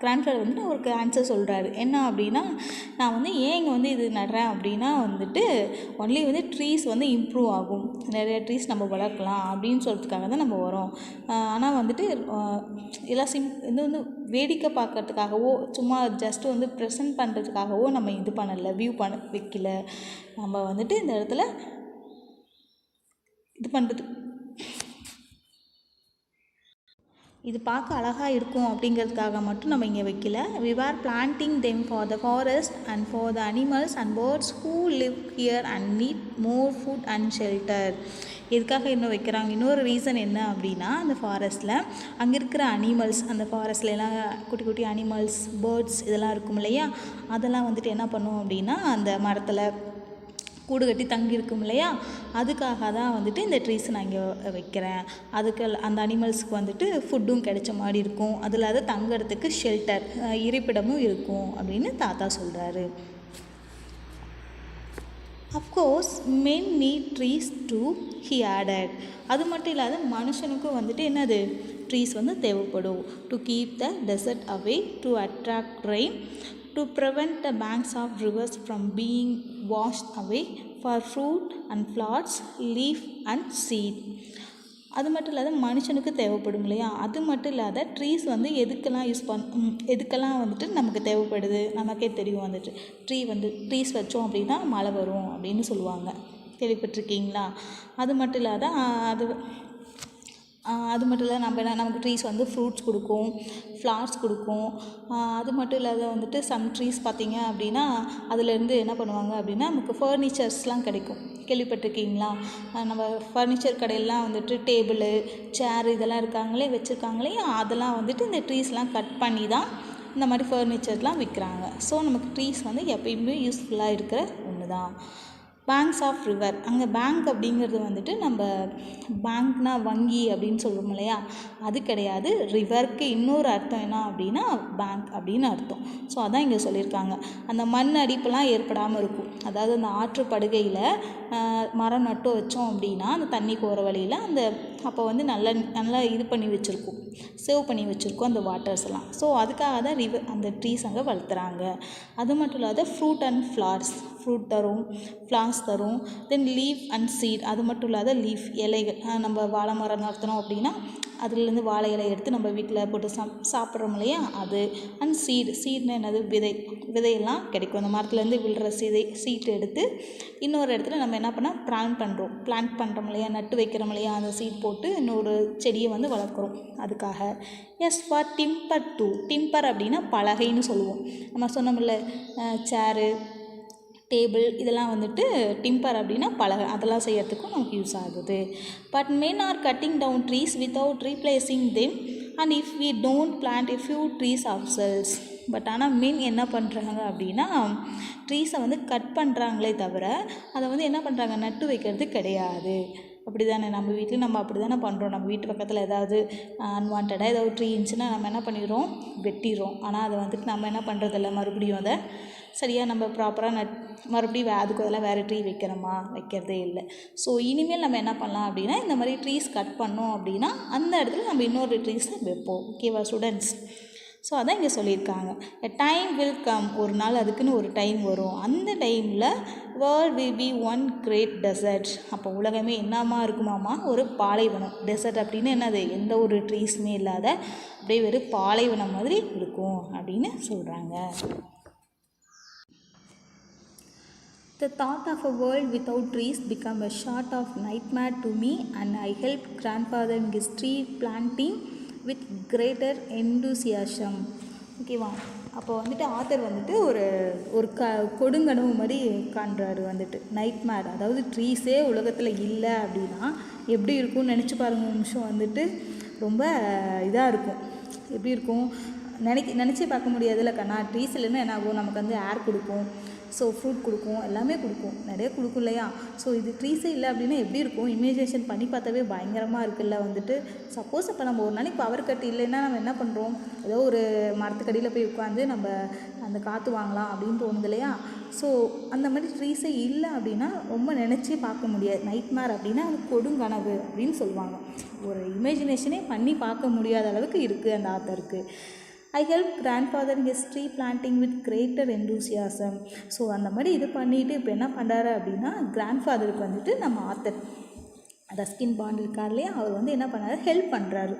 கிராண்ட்ஃபாதர் வந்து அவருக்கு ஆன்சர் சொல்கிறாரு. என்ன அப்படின்னா, நான் வந்து ஏன் இங்கே வந்து இது நடுறேன் அப்படின்னா வந்துட்டு ஒன்லி வந்து ட்ரீஸ் வந்து இம்ப்ரூவ் ஆகும், நிறைய ட்ரீஸ் நம்ம வளர்க்கலாம் அப்படின்னு சொல்கிறதுக்காக தான் நம்ம வரோம். ஆனால் வந்துட்டு எல்லாம் இது வந்து வேடிக்கை பார்க்கறதுக்காகவோ சும்மா ஜஸ்ட்டு வந்து ப்ரெசென்ட் பண்ணுறதுக்காகவோ நம்ம இது பண்ணலை, வியூ பண்ண வைக்கல. நம்ம வந்துட்டு இந்த இடத்துல இது பண்ணுறது, இது பார்க்க அழகாக இருக்கும் அப்படிங்கிறதுக்காக மட்டும் நம்ம இங்கே வைக்கல. we were planting them for the forest and for the animals and birds who live here and need more food and shelter. எதுக்காக இன்னும் வைக்கிறாங்க, இன்னொரு ரீசன் என்ன அப்படின்னா, அந்த ஃபாரஸ்ட்டில் அங்கே இருக்கிற அனிமல்ஸ், அந்த ஃபாரஸ்ட்டில் எல்லாம் குட்டி குட்டி அனிமல்ஸ், பேர்ட்ஸ் இதெல்லாம் இருக்கும் இல்லையா, அதெல்லாம் வந்துட்டு என்ன பண்ணும் அப்படின்னா அந்த மரத்தில் கூடு கட்டி தங்கியிருக்கும் இல்லையா, அதுக்காக தான் வந்துட்டு இந்த ட்ரீஸ் நான் இங்கே வைக்கிறேன். அதுக்கு அந்த அனிமல்ஸுக்கு வந்துட்டு ஃபுட்டும் கிடைச்ச மாதிரி இருக்கும், அதில் அதை தங்கிறதுக்கு ஷெல்டர் இருப்பிடமும் இருக்கும் அப்படின்னு தாத்தா சொல்கிறாரு. Of course men need trees too he added. அது மட்டும் இல்லாத மனுஷனுக்கும் வந்துட்டு என்னது ட்ரீஸ் வந்து தேவைப்படும். To keep the desert away, to attract rain, to prevent the banks of rivers from being washed away, for fruit and flowers, leaf and seed. அது மட்டும் இல்லாத மனுஷனுக்கு தேவைப்படும் இல்லையா, அது மட்டும் இல்லாத ட்ரீஸ் வந்து எதுக்கெல்லாம் வந்துட்டு நமக்கு தேவைப்படுது நமக்கே தெரியும். வந்துட்டு ட்ரீஸ் வச்சோம் அப்படின்னா மழை வரும் அப்படின்னு சொல்லுவாங்க, கேள்விப்பட்டிருக்கீங்களா? அது மட்டும் இல்லாத நமக்கு ட்ரீஸ் வந்து ஃப்ரூட்ஸ் கொடுக்கும், ஃப்ளவர்ஸ் கொடுக்கும். அது மட்டும் இல்லாத வந்துட்டு சம் ட்ரீஸ் பார்த்திங்க அப்படின்னா அதுலேருந்து என்ன பண்ணுவாங்க அப்படின்னா நமக்கு ஃபர்னிச்சர்ஸ்லாம் கிடைக்கும், கேள்விப்பட்டிருக்கீங்களா? நம்ம ஃபர்னிச்சர் கடையெல்லாம் வந்துட்டு டேபிள், சேர் இதெல்லாம் வச்சுருக்காங்களே, அதெல்லாம் வந்துட்டு இந்த ட்ரீஸ்லாம் கட் பண்ணி தான் இந்த மாதிரி ஃபர்னிச்சர்லாம் விற்கிறாங்க. ஸோ நமக்கு ட்ரீஸ் வந்து எப்பயுமே யூஸ்ஃபுல்லாக இருக்கிற ஒன்று தான். பேங்க்ஸ் ஆஃப் ரிவர், அங்கே பேங்க் அப்படிங்கிறது வந்துட்டு நம்ம பேங்க்னா வங்கி அப்படின்னு சொல்லுவோம் இல்லையா, அது கிடையாது. ரிவருக்கு இன்னொரு அர்த்தம் என்ன அப்படின்னா பேங்க் அப்படின்னு அர்த்தம். ஸோ அதான் இங்கே சொல்லியிருக்காங்க. அந்த மண் அடிப்பெல்லாம் ஏற்படாமல் இருக்கும், அதாவது அந்த ஆற்றுப்படுகையில் மரம் நட்டு வச்சோம் அப்படின்னா அந்த தண்ணி போகிற வழியில் அப்போ வந்து நல்லா இது பண்ணி வச்சுருக்கும், சேவ் பண்ணி வச்சுருக்கோம் அந்த வாட்டர்ஸ் எல்லாம். ஸோ அதுக்காக தான் அந்த ட்ரீஸ் அங்கே வளர்த்துறாங்க. அது மட்டும் இல்லாத ஃப்ரூட் அண்ட் ஃப்ளார்ஸ், ஃப்ரூட் தரும், ஃப்ளார்ஸ் தரும். தென் லீஃப் அண்ட் சீட், அது மட்டும் இல்லாத லீஃப் இலைகள், நம்ம வாழை மரம் நடத்தினோம் அப்படின்னா அதுலேருந்து வாழை இலை எடுத்து நம்ம வீட்டில் போட்டு சாப்பிட்றோம் இல்லையா, அது. அண்ட் சீட்னா என்னது, விதையெல்லாம் கிடைக்கும். அந்த மரத்துலேருந்து விழுற சீட் எடுத்து இன்னொரு இடத்துல நம்ம என்ன பண்ணால் பிளான்ட் பண்ணுறோம் இல்லையா, நட்டு வைக்கிறோம் இல்லையா, அந்த சீட் போட்டு இன்னொரு செடியை வந்து வளர்க்குறோம் அதுக்காக. Yes for timber too. Timber அப்படின்னா பலகைன்னு சொல்லுவோம். நம்ம சொன்னோம்ல சேரு, டேபிள், இதெல்லாம் வந்துட்டு டிம்பர் அப்படின்னா பலகை, அதெல்லாம் செய்யறதுக்கும் நமக்கு யூஸ் ஆகுது. But men are cutting down trees without replacing them and if we don't plant a few trees ourselves. But ஆனால் மென் என்ன பண்ணுறாங்க அப்படின்னா ட்ரீஸை வந்து கட் பண்ணுறாங்களே தவிர அதை வந்து என்ன பண்ணுறாங்க, நட்டு வைக்கிறது கிடையாது. அப்படி தானே நம்ம வீட்டில் நம்ம அப்படி தானே பண்ணுறோம். நம்ம வீட்டு பக்கத்தில் ஏதாவது அன்வான்டாக ஏதாவது ட்ரீ இருந்துச்சுன்னா நம்ம என்ன பண்ணிடுறோம், வெட்டிடுறோம். ஆனால் அதை வந்துட்டு நம்ம என்ன பண்ணுறதில்ல, மறுபடியும் அதை சரியாக நம்ம ப்ராப்பராக மறுபடியும் அதுக்கு அதெல்லாம் வேறு ட்ரீ வைக்கிறதே இல்லை. ஸோ இனிமேல் நம்ம என்ன பண்ணலாம் அப்படின்னா இந்த மாதிரி ட்ரீஸ் கட் பண்ணோம் அப்படின்னா அந்த இடத்துல நம்ம இன்னொரு ட்ரீஸை வைப்போம். ஓகேவா ஸ்டூடெண்ட்ஸ்? ஸோ அதான் இங்கே சொல்லியிருக்காங்க. எ டைம் வில் கம், ஒரு நாள் அதுக்குன்னு ஒரு டைம் வரும். அந்த டைமில் world will be one great desert. அப்போ உலகமே என்னமா இருக்குமாமா, ஒரு பாலைவனம். டெசர்ட் அப்படின்னு என்னது, எந்த ஒரு ட்ரீஸுமே இல்லாத அப்படியே வெறும் பாலைவனம் மாதிரி இருக்கும் அப்படின்னு சொல்கிறாங்க. The thought of a world without trees became a sort of nightmare to me, and I helped grandfather in his tree planting with greater enthusiasm. ஓகேவா, அப்போ வந்துட்டு ஆத்தர் வந்துட்டு ஒரு கொடுங்கனவு மாதிரி காண்றாரு வந்துட்டு. நைட்மேர், அதாவது ட்ரீஸே உலகத்தில் இல்லை அப்படின்னா எப்படி இருக்கும்னு நினச்சி பாருங்க ஒரு நிமிஷம். வந்துட்டு ரொம்ப இதாக இருக்கும். எப்படி இருக்கும் நினச்சி பார்க்க முடியாதுல்ல கண்ணா. ட்ரீஸ் இல்லைன்னா என்ன ஆகும், நமக்கு வந்து ஏர் கொடுக்கும், ஸோ ஃப்ரூட் கொடுக்கும், எல்லாமே கொடுக்கும், நிறைய கொடுக்கும் இல்லையா. ஸோ இது ட்ரீஸே இல்லை அப்படின்னா எப்படி இருக்கும், இமேஜினேஷன் பண்ணி பார்த்தாவே பயங்கரமாக இருக்குல்ல வந்துட்டு. சப்போஸ் இப்போ நம்ம ஒரு நாளைக்கு பவர் கட் இல்லைன்னா நம்ம என்ன பண்ணுறோம், ஏதோ ஒரு மரத்துக்கடியில் போய் உட்காந்து நம்ம அந்த காற்று வாங்கலாம் அப்படின்னு தோணுது இல்லையா. ஸோ அந்த மாதிரி ட்ரீஸே இல்லை அப்படின்னா ரொம்ப நினச்சி பார்க்க முடியாது. நைட்மேர் அப்படின்னா அது கொடுங்கனவு அப்படின்னு சொல்லுவாங்க. ஒரு இமேஜினேஷனே பண்ணி பார்க்க முடியாத அளவுக்கு இருக்குது அந்த ஆத்தருக்கு. I helped grandfather in his tree planting with greater enthusiasm. So அந்த மாதிரி இது பண்ணிவிட்டு இப்போ என்ன பண்ணுறாரு அப்படின்னா, கிராண்ட்ஃபாதருக்கு வந்துட்டு நம்ம ஆத்தர் ரஸ்கின் பாண்ட் இருக்கார் இல்லையா, அவர் வந்து என்ன பண்ணாரு, ஹெல்ப் பண்ணுறாரு.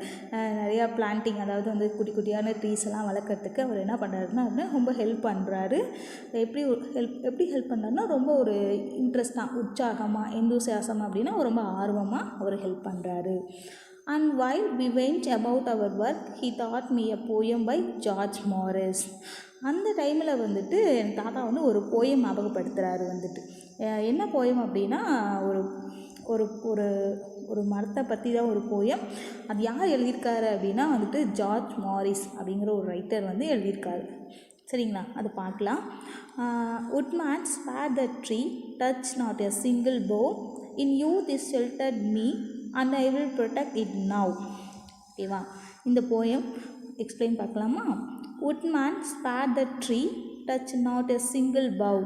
நிறையா பிளான்டிங், அதாவது வந்து குட்டி குட்டியான ட்ரீஸ் எல்லாம் வளர்க்குறதுக்கு அவர் என்ன பண்ணுறாருன்னா ரொம்ப ஹெல்ப் பண்ணுறாரு. எப்படி ஹெல்ப் பண்ணுறாருன்னா ரொம்ப ஒரு இன்ட்ரெஸ்டாக, உற்சாகமாக, எந்தூசியாசம் அப்படின்னா ரொம்ப ஆர்வமாக அவர் ஹெல்ப் பண்ணுறாரு. And while we went about our work, he taught me a poem by George Morris. அந்த டைமில் வந்துட்டு என் தாத்தா வந்து ஒரு போயம் ஞாபகப்படுத்துகிறாரு வந்துட்டு. என்ன போயம் அப்படின்னா, ஒரு ஒரு ஒரு ஒரு மரத்தை பற்றி தான் ஒரு போயம். அது யார் எழுதியிருக்காரு அப்படின்னா வந்துட்டு ஜார்ஜ் மாரிஸ் அப்படிங்கிற ஒரு ரைட்டர் வந்து எழுதியிருக்காரு. சரிங்களா, அது பார்க்கலாம். Woodman spared the tree, touch not a single bough. In youth is sheltered me, and I will protect it now. ஓகேவா, இந்த போயம் எக்ஸ்பிளைன் பார்க்கலாமா. Woodman spared the tree, touch not a single bough.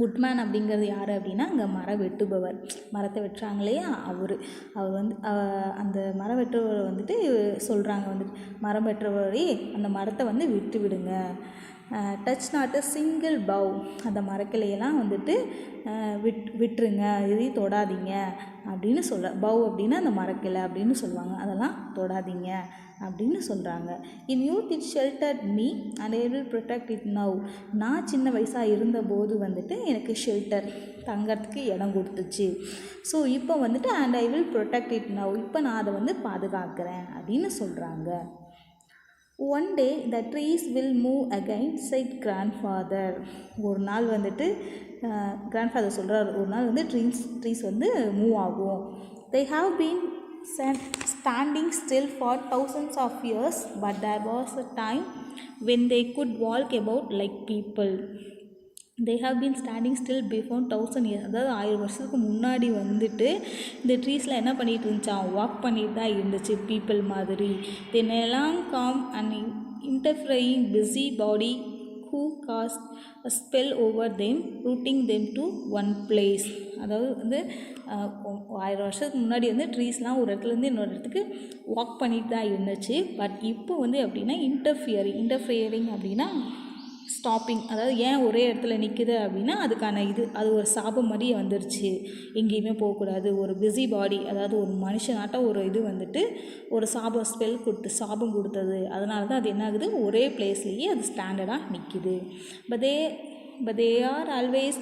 வுட்மேன் அப்படிங்கிறது யார் அப்படின்னா, அங்கே மரம் வெட்டுபவர், மரத்தை வெட்டுறாங்க இல்லையா, அவர் வந்து அந்த மரம் வெட்டுபவர் வந்துட்டு சொல்கிறாங்க வந்துட்டு, மரம் வெட்டுறவரே அந்த மரத்தை வந்து விட்டு விடுங்க. Touch not a single bow, அந்த மரக்கிளையெல்லாம் வந்துட்டு விட்டுருங்க, எதையும் தொடாதீங்க அப்படின்னு சொல்கிற. பவ் அப்படின்னா அந்த மரக்கிளை அப்படின்னு சொல்லுவாங்க, அதெல்லாம் தொடாதீங்க அப்படின்னு சொல்கிறாங்க. In youth it sheltered me and I will protect it now. நான் சின்ன வயசாக இருந்தபோது வந்துட்டு எனக்கு ஷெல்டர், தங்கறதுக்கு இடம் கொடுத்துச்சு. ஸோ இப்போ வந்துட்டு and I will protect it now, இப்போ நான் அதை வந்து பாதுகாக்கிறேன் அப்படின்னு சொல்கிறாங்க. One day the trees will move again said grandfather. ஒரு நாள் வந்துட்டு கிராண்ட்ஃபாதர் சொல்கிறார், ஒரு நாள் வந்து ட்ரீஸ் வந்து மூவ் ஆகும். they have been standing still for thousands of years, but there was a time when they could walk about like people. they have been standing still before 1000 years, அதாவது 1000 வருஷத்துக்கு முன்னாடி வந்துட்டு இந்த ட்ரீஸில் என்ன பண்ணிகிட்டு இருந்துச்சான், வாக் பண்ணிட்டு தான் இருந்துச்சு பீப்புள் மாதிரி. then along come an interfering busy body who cast a spell over them, rooting them to one place. அதாவது வந்து 1000 வருஷத்துக்கு முன்னாடி வந்து ட்ரீஸ்லாம் ஒரு இடத்துலேருந்து இன்னொரு இடத்துக்கு வாக் பண்ணிட்டு தான் இருந்துச்சு. பட் இப்போ வந்து எப்படின்னா இன்டர்ஃபியரிங் அப்படின்னா ஸ்டாப்பிங், அதாவது ஏன் ஒரே இடத்துல நிற்குது அப்படின்னா அதுக்கான அது ஒரு சாபம் மாதிரி வந்துருச்சு, எங்கேயுமே போகக்கூடாது. ஒரு பிஸி பாடி, அதாவது ஒரு மனுஷனாட்ட ஒரு வந்துட்டு ஒரு சாபம் கொடுத்தது. அதனால தான் அது என்ன ஆகுது, ஒரே பிளேஸ்லேயே அது ஸ்டாண்டர்டாக நிற்கிது. But they are always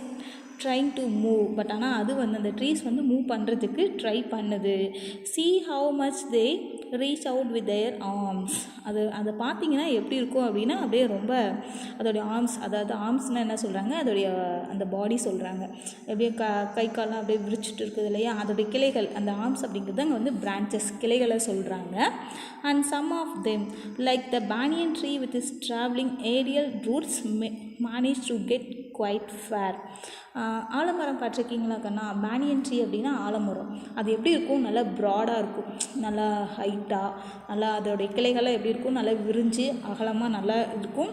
trying to move. But ஆனால் அது வந்து அந்த ட்ரீஸ் வந்து மூவ் பண்ணுறதுக்கு ட்ரை பண்ணுது. see how much they reach out with their arms. அதை பார்த்தீங்கன்னா எப்படி இருக்கும் அப்படின்னா, அப்படியே ரொம்ப அதோடைய ஆர்ம்ஸ், அதாவது ஆர்ம்ஸ்னால் என்ன சொல்கிறாங்க, அதோடைய அந்த பாடி சொல்கிறாங்க, எப்படியே கை காலெலாம் அப்படியே விரிச்சிட்டு இருக்குது இல்லையா, அதோடைய கிளைகள், அந்த ஆர்ம்ஸ் அப்படிங்கிறது அங்கே வந்து பிரான்ச்சஸ், கிளைகளை சொல்கிறாங்க. and some of them like the banyan tree with its traveling aerial roots managed to get quite far. ஆலமரம் பார்த்துருக்கீங்களா கண்ணா? பேனியன் ட்ரீ அப்படின்னா ஆலமரம். அது எப்படி இருக்கும், நல்லா ப்ராடாக இருக்கும், நல்லா ஹைட்டாக, நல்லா அதோடைய கிளைகள்லாம் எப்படி இருக்கும், நல்லா விரிஞ்சு அகலமாக நல்லா இருக்கும்.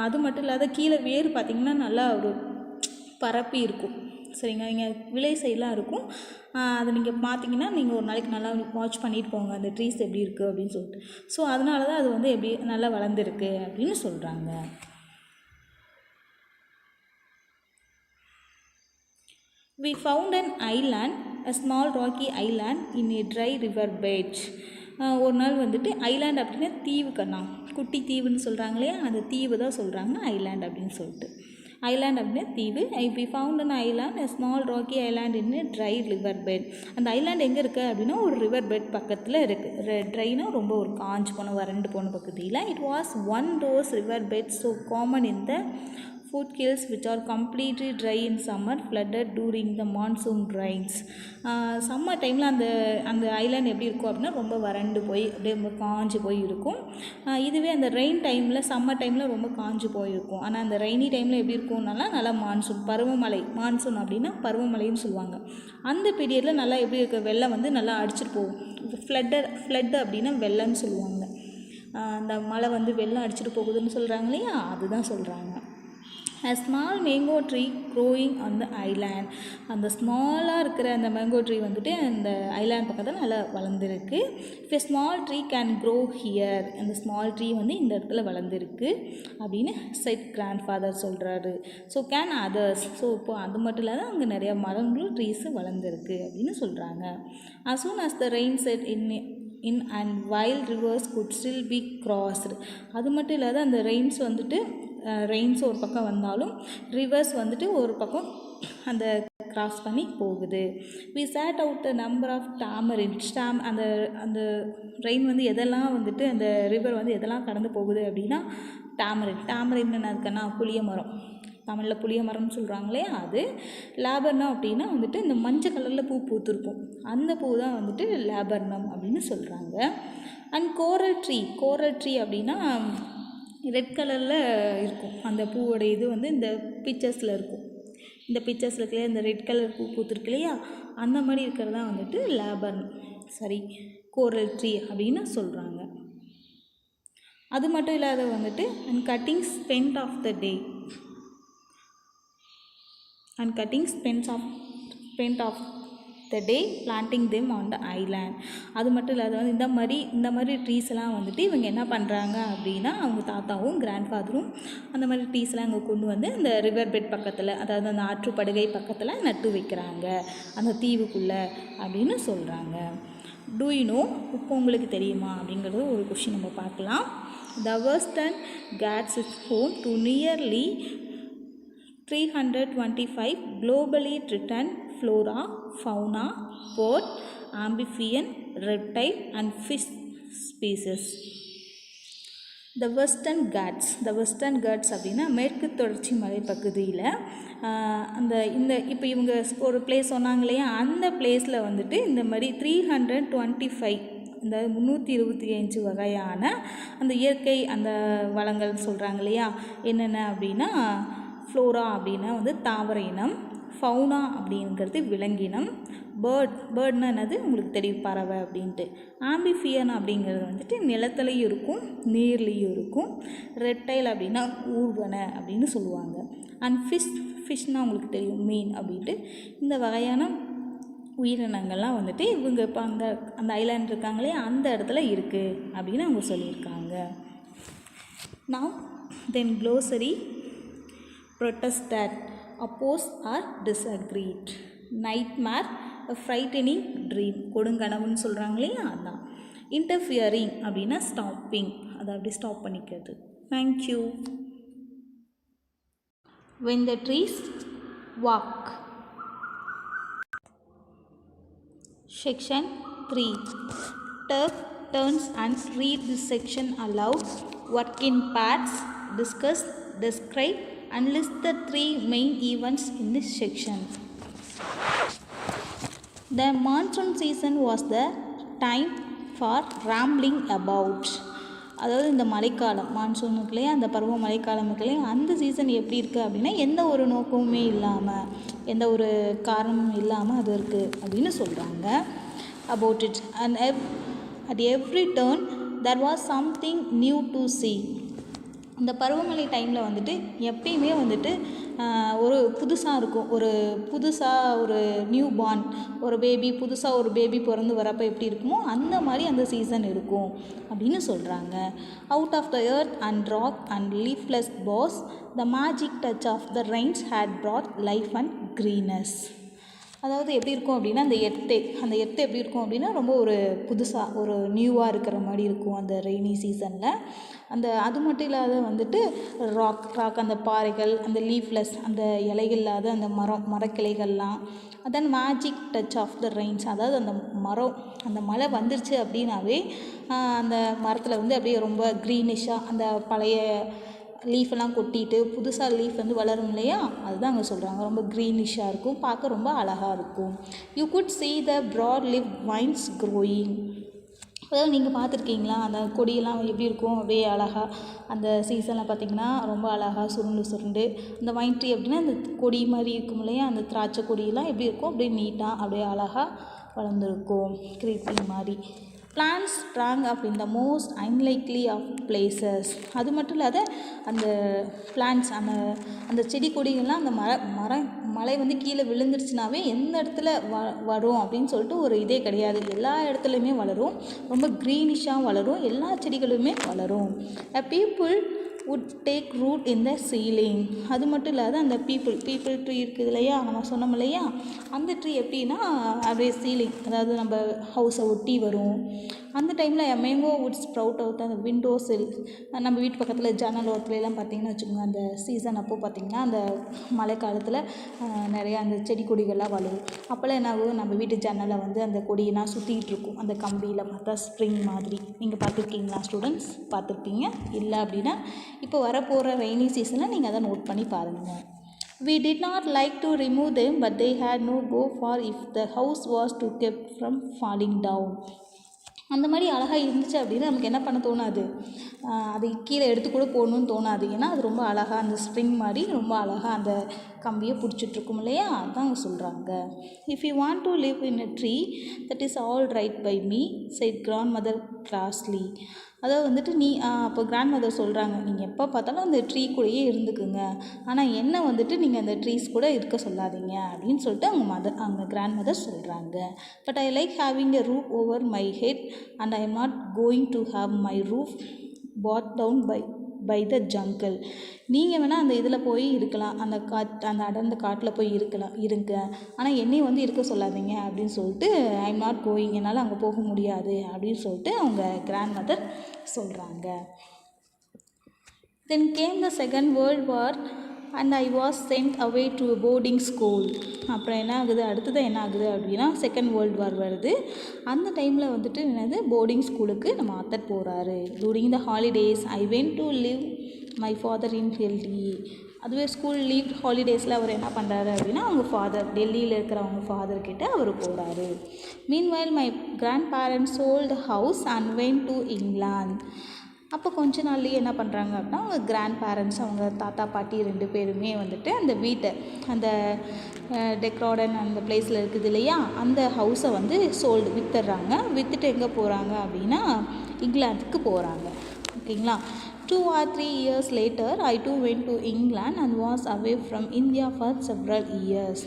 அது மட்டும் இல்லாத கீழே வேர் பார்த்திங்கன்னா நல்லா ஒரு பரப்பி இருக்கும். சரிங்க. நீங்கள் விலை சைடெலாம் இருக்கும், அதை நீங்கள் பார்த்தீங்கன்னா நீங்கள் ஒரு நாளைக்கு நல்லா வாட்ச் பண்ணிட்டு போங்க அந்த ட்ரீஸ் எப்படி இருக்குது அப்படின்னு சொல்லிட்டு. ஸோ அதனால தான் அது வந்து எப்படி நல்லா வளர்ந்துருக்கு அப்படின்னு சொல்கிறாங்க. We found an island, a small rocky island in a dry river bed. ஒரு நாள் வந்துட்டு ஐலாண்ட் அப்படின்னா தீவு கண்ணா, குட்டி தீவுன்னு சொல்கிறாங்க இல்லையா, அந்த தீவு தான் சொல்கிறாங்க ஐலாண்ட் அப்படின்னு சொல்லிட்டு. ஐலாண்ட் அப்படின்னா தீவு. We found an island, a small rocky island in a dry river bed. அந்த ஐலாண்ட் எங்கே இருக்குது அப்படின்னா ஒரு ரிவர் பெட் பக்கத்தில் இருக்குது. ட்ரைனா ரொம்ப ஒரு காஞ்சு போன வறண்டு போன பகுதியில். It was one those river beds so common in the foothills which are completely dry in summer, flooded during the monsoon rains. Summer டைமில் அந்த ஐலாண்ட் எப்படி இருக்கும் அப்படின்னா ரொம்ப வறண்டு போய் அப்படியே ரொம்ப காஞ்சு போய் இருக்கும். இதுவே அந்த ரெயின் டைமில் சம்மர் டைமில் ரொம்ப காஞ்சு போயிருக்கும். ஆனால் அந்த ரெய்னி டைமில் எப்படி இருக்கும்னால நல்லா மான்சூன் பருவமழை, மான்சூன் அப்படின்னா பருவமழைன்னு சொல்லுவாங்க. அந்த பீரியடில் நல்லா எப்படி இருக்க வெள்ளம் வந்து நல்லா அடிச்சிட்டு போகும். ஃப்ளட்டு அப்படின்னா வெள்ளம்னு சொல்லுவாங்க. அந்த மழை வந்து வெள்ளம் அடிச்சிட்டு போகுதுன்னு சொல்கிறாங்க இல்லையா, அதுதான் சொல்கிறாங்க. A small mango tree growing on the island. அந்த ஸ்மாலாக இருக்கிற அந்த மேங்கோ ட்ரீ வந்துட்டு அந்த ஐலாண்ட் பக்கத்தில் நல்லா வளர்ந்துருக்கு. If a small tree can grow here, அந்த ஸ்மால் ட்ரீ வந்து இந்த இடத்துல வளர்ந்துருக்கு அப்படின்னு செட் கிராண்ட்ஃபாதர் சொல்கிறாரு. ஸோ கேன் அதர்ஸ், ஸோ இப்போ அது மட்டும் இல்லாத அங்கே நிறையா மரங்களும் ட்ரீஸு வளர்ந்துருக்கு அப்படின்னு சொல்கிறாங்க. As soon as the rain set in and wild rivers could still be crossed. அது மட்டும் இல்லாத அந்த ரெயின்ஸ் ஒரு பக்கம் வந்தாலும் ரிவர்ஸ் வந்துட்டு ஒரு பக்கம் அந்த கிராஸ் பண்ணி போகுது. We sat out a number of tamarins. அந்த ரெயின் வந்து எதெல்லாம் வந்துட்டு அந்த ரிவர் வந்து எதெல்லாம் கடந்து போகுது அப்படின்னா டாமரின் என்ன இருக்குன்னா புளிய மரம், தமிழில் புளிய மரம்னு சொல்கிறாங்க இல்லையா அது. லேபர்னம் அப்படின்னா வந்துட்டு இந்த மஞ்சள் கலரில் பூ பூத்துருக்கும், அந்த பூ தான் வந்துட்டு லேபர்னம் அப்படின்னு சொல்கிறாங்க. அண்ட் கோரல் ட்ரீ அப்படின்னா ரெட் கலரில் இருக்கும் அந்த பூவோட இது வந்து இந்த பிக்சர்ஸில் இருக்கும். இந்த பிக்சர்ஸில் இருக்கிற இந்த ரெட் கலர் பூ பூத்துருக்கு இல்லையா, அந்த மாதிரி இருக்கிறது தான் வந்துட்டு கோரல் ட்ரீ அப்படின்னு சொல்கிறாங்க. அது மட்டும் இல்லாத வந்துட்டு and cutting spend of the day planting them on the island. அது மட்டும் இல்லாத வந்து இந்த மாதிரி ட்ரீஸ் எல்லாம் வந்துட்டு இவங்க என்ன பண்ணுறாங்க அப்படின்னா அவங்க தாத்தாவும் கிராண்ட்ஃபாதரும் அந்த மாதிரி ட்ரீஸ் எல்லாம் அங்கே கொண்டு வந்து அந்த ரிவர் பெட் பக்கத்தில், அதாவது அந்த ஆற்றுப்படுகை பக்கத்தில் நட்டு வைக்கிறாங்க அந்த தீவுக்குள்ளே அப்படின்னு சொல்கிறாங்க. டூ யூ நோ, இப்போ உங்களுக்கு தெரியுமா அப்படிங்கிறது ஒரு கொஷின் நம்ம பார்க்கலாம். The Western Ghats is home to nearly 325 globally threatened flora, fauna, bird, amphibian, reptile and fish species. The Western Ghats அப்படின்னா மேற்கு தொடர்ச்சி மலை பகுதியில் இப்போ இவங்க ஒரு பிளேஸ் சொன்னாங்க இல்லையா, அந்த பிளேஸில் வந்துட்டு இந்த மாதிரி 325 இந்த 325 வகையான அந்த இயற்கை அந்த வளங்கள் சொல்கிறாங்க இல்லையா, என்னென்ன அப்படின்னா ஃப்ளோரா அப்படின்னா வந்து தாவர இனம், ஃபவுனா அப்படிங்கிறது விலங்கினம், பேர்ட்னா என்னது உங்களுக்கு தெரியும் பறவை அப்படின்ட்டு, ஆம்பிஃபியன் அப்படிங்கிறது வந்துட்டு நிலத்துலையும் இருக்கும் நீர்லேயும் இருக்கும், ரெட்டைல் அப்படின்னா ஊர்வன அப்படின்னு சொல்லுவாங்க, அண்ட் ஃபிஷ்னால் உங்களுக்கு தெரியும் மீன் அப்படின்ட்டு. இந்த வகையான உயிரினங்கள்லாம் வந்துட்டு இவங்க இப்போ அந்த ஐலாண்ட் இருக்காங்களே அந்த இடத்துல இருக்குது அப்படின்னு அவங்க சொல்லியிருக்காங்க. Now then glossary protest that oppose or disagreed. Nightmare, a frightening dream, கொடுங்கனவுன்னு சொல்கிறாங்க இல்லையா அதான். Interfering அப்படின்னா ஸ்டாப்பிங், அதை அப்படி ஸ்டாப் பண்ணிக்கிறது. Thank you. When the trees walk. Section 3. Turns and read this section aloud. Work in parts. Discuss, describe and list the 3 main events in this section. The monsoon season was the time for rambling about. அதாவது இந்த மழைக்காலம் monsoon இருக்குல்லையா, அந்த பருவ மழைக்காலம் இருக்குல்லையா, அந்த season எப்படி இருக்குது அப்படின்னா எந்த ஒரு நோக்கமுமே இல்லாமல் எந்த ஒரு காரணமும் இல்லாமல் அது இருக்குது அப்படின்னு சொல்கிறாங்க. about it and at every turn there was something new to see. அந்த பருவமழை டைமில் வந்துட்டு எப்பயுமே வந்துட்டு ஒரு புதுசாக இருக்கும், ஒரு நியூ பார்ன் புதுசாக ஒரு பேபி பிறந்து வரப்போ எப்படி இருக்குமோ அந்த மாதிரி அந்த சீசன் இருக்கும் அப்படின்னு சொல்கிறாங்க. Out of the earth and rock and leafless boughs the magic touch of the rains had brought life and greenness. அதாவது எப்படி இருக்கும் அப்படின்னா அந்த எர்த்து எப்படி இருக்கும் அப்படின்னா ரொம்ப ஒரு புதுசாக ஒரு நியூவாக இருக்கிற மாதிரி இருக்கும் அந்த ரெய்னி சீசனில். அது மட்டும் இல்லாத வந்துட்டு ராக் அந்த பாறைகள், அந்த லீஃப்லெஸ் அந்த இலைகள் இல்லாத அந்த மரக்கிளைகள்லாம், அதான் magic touch of the rains, அதாவது அந்த மழை வந்துருச்சு அப்படின்னாவே அந்த மரத்தில் வந்து அப்படியே ரொம்ப க்ரீனிஷாக அந்த பழைய லீஃபெல்லாம் கொட்டிட்டு புதுசாக லீஃப் வந்து வளரும் இல்லையா, அதுதான் அங்கே சொல்கிறாங்க. ரொம்ப க்ரீனிஷாக இருக்கும், பார்க்க ரொம்ப அழகாக இருக்கும். You good see the broad leaf vines growing. அதாவது நீங்கள் பார்த்துருக்கீங்களா அந்த கொடியெல்லாம் எப்படி இருக்கும், அப்படியே அழகாக அந்த சீசனில் பார்த்திங்கன்னா ரொம்ப அழகாக சுருண்டு அந்த வைன் ட்ரீ அப்படின்னா அந்த கொடி மாதிரி இருக்கும் இல்லையா, அந்த திராட்சை கொடியெல்லாம் எப்படி இருக்கும் அப்படியே நீட்டாக அப்படியே அழகாக வளர்ந்துருக்கும், க்ரீப்பிங் மாதிரி. Plants sprang up in the most unlikely of places. அது மட்டும் இல்லாத அந்த பிளான்ஸ் அந்த செடி கொடிகள்லாம் அந்த மழை வந்து கீழே விழுந்துருச்சுனாவே எந்த இடத்துல வரும் அப்படின்னு சொல்லிட்டு ஒரு இதே கிடையாது, எல்லா இடத்துலையுமே வளரும், ரொம்ப க்ரீனிஷாக வளரும், எல்லா செடிகளுமே வளரும். People would take root in the ceiling. அது மட்டும் இல்லாத அந்த பீப்புள் ட்ரீ இருக்குது இல்லையா, நம்ம சொன்னோம் இல்லையா, அந்த ட்ரீ எப்படின்னா அப்படியே சீலிங், அதாவது நம்ம ஹவுஸை ஒட்டி வரும். அந்த டைமில் மேங்கோ வுட் ஸ்ப்ரவுட் அவுட் அந்த விண்டோஸில், நம்ம வீட்டு பக்கத்தில் ஜன்னல் ஓரத்துலலாம் பார்த்திங்கன்னா வச்சுக்கோங்க, அந்த சீசன் அப்போது பார்த்திங்கன்னா அந்த மழை காலத்தில் நிறையா அந்த செடி கொடிகள்லாம் வளரும். அப்போல்லாம் என்ன ஆகும், நம்ம வீட்டு ஜன்னலை வந்து அந்த கொடியெல்லாம் சுற்றிக்கிட்டு இருக்கும், அந்த கம்பியில் பார்த்தா ஸ்ப்ரிங் மாதிரி. நீங்கள் பார்த்துருக்கீங்களா ஸ்டூடெண்ட்ஸ்? பார்த்துருப்பீங்க. இல்லை அப்படின்னா இப்போ வரப்போகிற ரெய்னி சீசனில் நீங்கள் அதை நோட் பண்ணி பாருங்கள். We did not like to remove them, but they had no go for if the house was to kept from falling down. அந்த மாதிரி அழகாக இருந்துச்சு அப்படின்னா நமக்கு என்ன பண்ண தோணாது, அது கீழே எடுத்து கூட போடணும்னு தோணாது. ஏன்னா அது ரொம்ப அழகாக அந்த ஸ்ப்ரிங் மாதிரி ரொம்ப அழகாக அந்த கம்பியை பிடிச்சிட்ருக்கும் இல்லையா, அதுதான் அவங்க சொல்கிறாங்க. If you want to live in a tree that is all right by me said grandmother crossly. அதாவது வந்துட்டு அப்போ கிராண்ட் மதர் சொல்கிறாங்க, நீங்கள் எப்போ பார்த்தாலும் அந்த ட்ரீ கூடயே இருந்துக்குங்க, ஆனால் என்ன வந்துட்டு நீங்கள் அந்த ட்ரீஸ் கூட இருக்க சொல்லாதீங்க அப்படின்னு சொல்லிட்டு அவங்க கிராண்ட் மதர் சொல்கிறாங்க. But I like having a roof over my head and I am not going to have my roof brought down by the jungle. நீங்கள் வேணால் அந்த இதில் போய் இருக்கலாம், அந்த அடர்ந்த காட்டில் போய் இருங்க, ஆனால் என்னையும் வந்து இருக்க சொல்லாதீங்க அப்படின்னு சொல்லிட்டு ஐ எம் நாட் கோயிங், என்னால் அங்கே போக முடியாது அப்படின்னு சொல்லிட்டு அவங்க கிராண்ட் மதர் சொல்கிறாங்க. Then came the second world war and I was sent away to boarding school. அப்புறம் அடுத்தது என்ன ஆகுது அப்படின்னா செகண்ட் வேர்ல்டு வார் வருது. அந்த டைமில் வந்துட்டு என்னது, போர்டிங் ஸ்கூலுக்கு நம்ம ஆத்தர் போகிறாரு. During the holidays I went to live my father in Delhi. அதுவே ஸ்கூல் லீவ் ஹாலிடேஸில் அவர் என்ன பண்ணுறாரு அப்படின்னா அவங்க டெல்லியில் இருக்கிற அவங்க ஃபாதர்கிட்ட அவர் போகிறாரு. Meanwhile my grandparents sold house and went to England. அப்போ கொஞ்ச நாள்லேயே என்ன பண்ணுறாங்க அப்படின்னா அவங்க கிராண்ட் பேரண்ட்ஸ், அவங்க தாத்தா பாட்டி 2 பேருமே வந்துட்டு அந்த வீட்டை, அந்த டெக்ராடன் அந்த பிளேஸில் இருக்குது இல்லையா, அந்த ஹவுஸை வந்து வித்துடுறாங்க. விற்றுட்டு எங்கே போகிறாங்க அப்படின்னா இங்கிலாந்துக்கு போகிறாங்க. ஓகேங்களா. 2 or 3 years later I too went to England and was away from India for several years.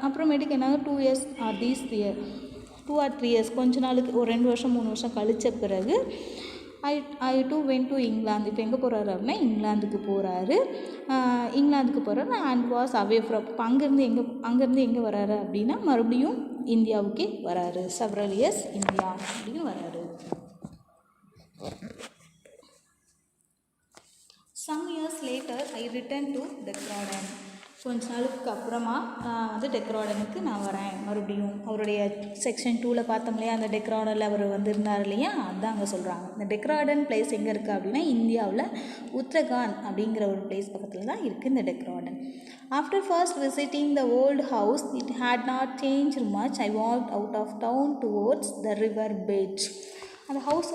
அப்புறமேட்டுக்கு என்ன 2 years or 2 or 3 years கொஞ்ச நாளுக்கு ஒரு 2 வருஷம் 3 வருஷம் கழித்த பிறகு ஐ டூ வென்ட் டு இங்கிலாந்து. இப்போ எங்கே போகிறாரு அப்படின்னா இங்கிலாந்துக்கு போகிறாரு. அண்ட் வாஸ் அவே ஃப்ரம், அங்கேருந்து எங்கே வராரு அப்படின்னா மறுபடியும் இந்தியாவுக்கே வராரு. செவரல் இயர்ஸ் இந்தியா அப்படின்னு வராரு. Some years later I returned to டெக்ராடன். கொஞ்ச நாளுக்கு அப்புறமா நான் வந்து டெக்ராடனுக்கு நான் வரேன் மறுபடியும். அவருடைய செக்ஷன் 2ல் பார்த்தோம் இல்லையா, அந்த டெக்ராடனில் அவர் வந்திருந்தார் இல்லையா, அதுதான் அங்கே சொல்கிறாங்க. இந்த டெக்ராடன் பிளேஸ் எங்கே இருக்குது அப்படின்னா இந்தியாவில் உத்தரகாண்ட் அப்படிங்கிற ஒரு பிளேஸ் பக்கத்தில் தான் இருக்குது இந்த Dehradun. After first visiting the old house it had not changed much. I walked out of town towards the river bed. அந்த ஹவுஸ்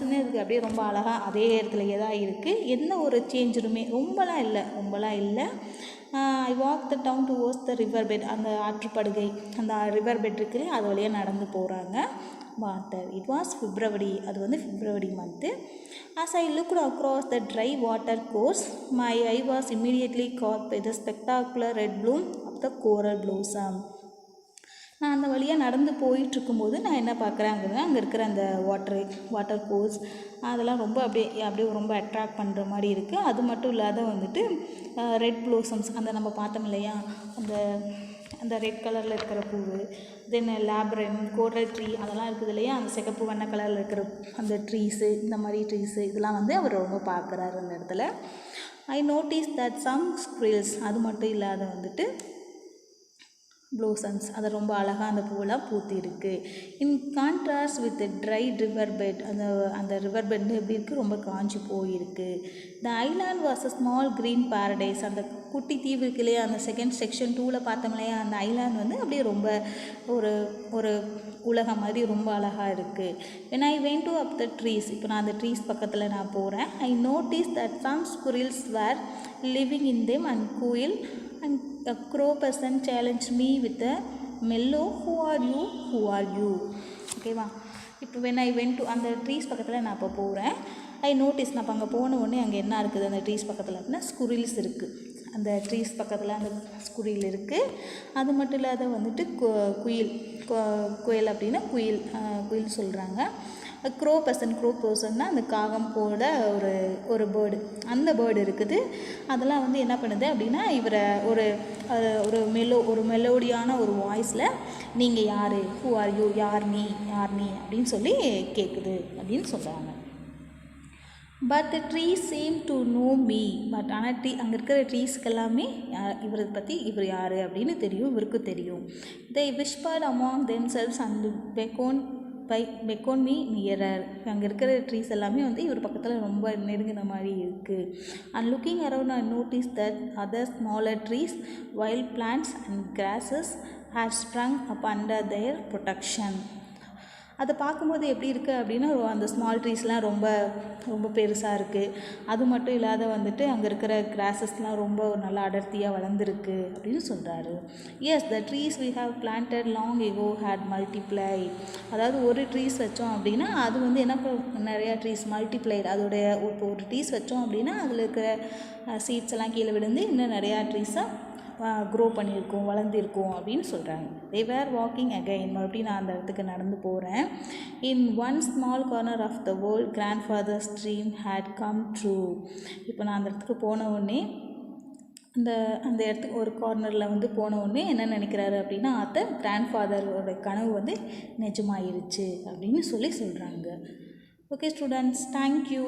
வந்து இருக்குது அப்படியே ரொம்ப அழகாக அதே இடத்துலையே தான் இருக்குது. எந்த ஒரு சேஞ்சுமே ரொம்பலாம் இல்லை. I walk the down towards the river bed. அந்த ஆற்றுப்படுகை, அந்த ரிவர் பெட் இருக்குல்லையே, அது வழியாக நடந்து போகிறாங்க. வாட்டர். It was February. அது வந்து February month. As I looked across the dry water course, my eye was immediately caught by the spectacular red bloom of the coral blossom. நான் அந்த வழியாக நடந்து போயிட்டுருக்கும்போது நான் என்ன பார்க்குறேன் அப்படின்னா, அங்கே இருக்கிற அந்த வாட்டர் கோர்ஸ் அதெல்லாம் ரொம்ப அப்படியே ரொம்ப அட்ராக்ட் பண்ணுற மாதிரி இருக்குது. அது மட்டும் இல்லாத வந்துட்டு ரெட் ப்ளோசம்ஸ், அந்த நம்ம பார்த்தோம் இல்லையா, அந்த ரெட் கலரில் இருக்கிற பூவு, தென் லேப்ரன், கோரல் ட்ரீ அதெல்லாம் இருக்குது இல்லையா, அந்த சிகப்பு வண்ண கலரில் இருக்கிற அந்த ட்ரீஸு, இந்த மாதிரி ட்ரீஸு இதெல்லாம் வந்து அவர் ரொம்ப பார்க்குறாரு அந்த இடத்துல. I notice that some squirrels, அது மட்டும் இல்லாத வந்துட்டு ப்ளோசம்ஸ், அது ரொம்ப அழகாக அந்த பூவெல்லாம் பூத்தி இருக்குது. In contrast with dry river bed, அந்த ரிவர் பெட் எப்படி இருக்குது, ரொம்ப காஞ்சி போயிருக்கு. The island was a small green paradise. அந்த குட்டி தீவு இருக்கு இல்லையா, அந்த செக்ஷன் 2ல் பார்த்தோம் இல்லையா, அந்த ஐலாண்ட் வந்து அப்படியே ரொம்ப ஒரு உலகம் மாதிரி ரொம்ப அழகாக இருக்குது. when I went to up the trees, இப்போ நான் அந்த ட்ரீஸ் பக்கத்தில் நான் போகிறேன். I noticed that some squirrels were living in them and cool, and a crow person challenged me with a mellow who are you. ஓகேவா? இப்போ when I went to அந்த trees பக்கத்தில் நான் இப்போ போகிறேன். ஐ நோட்டீஸ், நான் இப்போ அங்கே போன உடனே அங்கே என்ன இருக்குது அந்த ட்ரீஸ் பக்கத்தில் அப்படின்னா, ஸ்குரில்ஸ் இருக்குது. அந்த ட்ரீஸ் பக்கத்தில் அந்த ஸ்குரில் இருக்குது. அது மட்டும் இல்லாத வந்துட்டு குயில் அப்படின்னா குயில் சொல்கிறாங்க. க்ரோ பர்சன்னா அந்த காகம் போல ஒரு பேர்டு, அந்த பேர்டு இருக்குது. அதெல்லாம் வந்து என்ன பண்ணுது அப்படின்னா, இவரை ஒரு மெலோடியான ஒரு வாய்ஸில் நீங்கள் யார், ஹூ ஆர் யூ, யார் நீ அப்படின்னு சொல்லி கேட்குது அப்படின்னு சொல்கிறாங்க. But the trees same to know me. But ஆனால் அங்கே இருக்கிற ட்ரீஸ்க்கு எல்லாமே இவரை பற்றி இவர் யார் அப்படின்னு தெரியும், இவருக்கு தெரியும். They whispered among themselves and beckoned me nearer. அங்கே இருக்கிற ட்ரீஸ் எல்லாமே வந்து இவர் பக்கத்தில் ரொம்ப நெருங்கின மாதிரி இருக்குது. And looking around I notice that other smaller trees, wild plants and grasses had sprung up under their protection. அதை பார்க்கும்போது எப்படி இருக்குது அப்படின்னா, அந்த ஸ்மால் ட்ரீஸ்லாம் ரொம்ப பெருசாக இருக்குது. அது மட்டும் இல்லாத வந்துட்டு அங்கே இருக்கிற கிராஸஸ்லாம் ரொம்ப நல்லா அடர்த்தியாக வளர்ந்துருக்கு அப்படின்னு சொல்கிறாரு. Yes, the trees we have planted long ago had multiplied. அதாவது ஒரு ட்ரீஸ் வச்சோம் அப்படின்னா அது வந்து என்ன, நிறையா ட்ரீஸ் மல்டிப்ளைடு. அதோடைய இப்போ ஒரு ட்ரீஸ் வச்சோம் அப்படின்னா அதில் இருக்கிற சீட்ஸ் எல்லாம் கீழே விழுந்து இன்னும் நிறையா ட்ரீஸாக க்ரோ பண்ணியிருக்கோம், வளர்ந்துருக்கோம் அப்படின்னு சொல்கிறாங்க. They were walking again. மறுபடியும் நான் அந்த இடத்துக்கு நடந்து போகிறேன். In one small corner of the world grandfather's dream had come true. இப்போ நான் அந்த இடத்துக்கு போன உடனே அந்த இடத்துக்கு ஒரு கார்னரில் வந்து போன உடனே என்ன நினைக்கிறாரு அப்படின்னா, கிராண்ட்ஃபாதரோட கனவு வந்து நிஜமாயிருச்சு அப்படின்னு சொல்கிறாங்க. Okay students, thank you.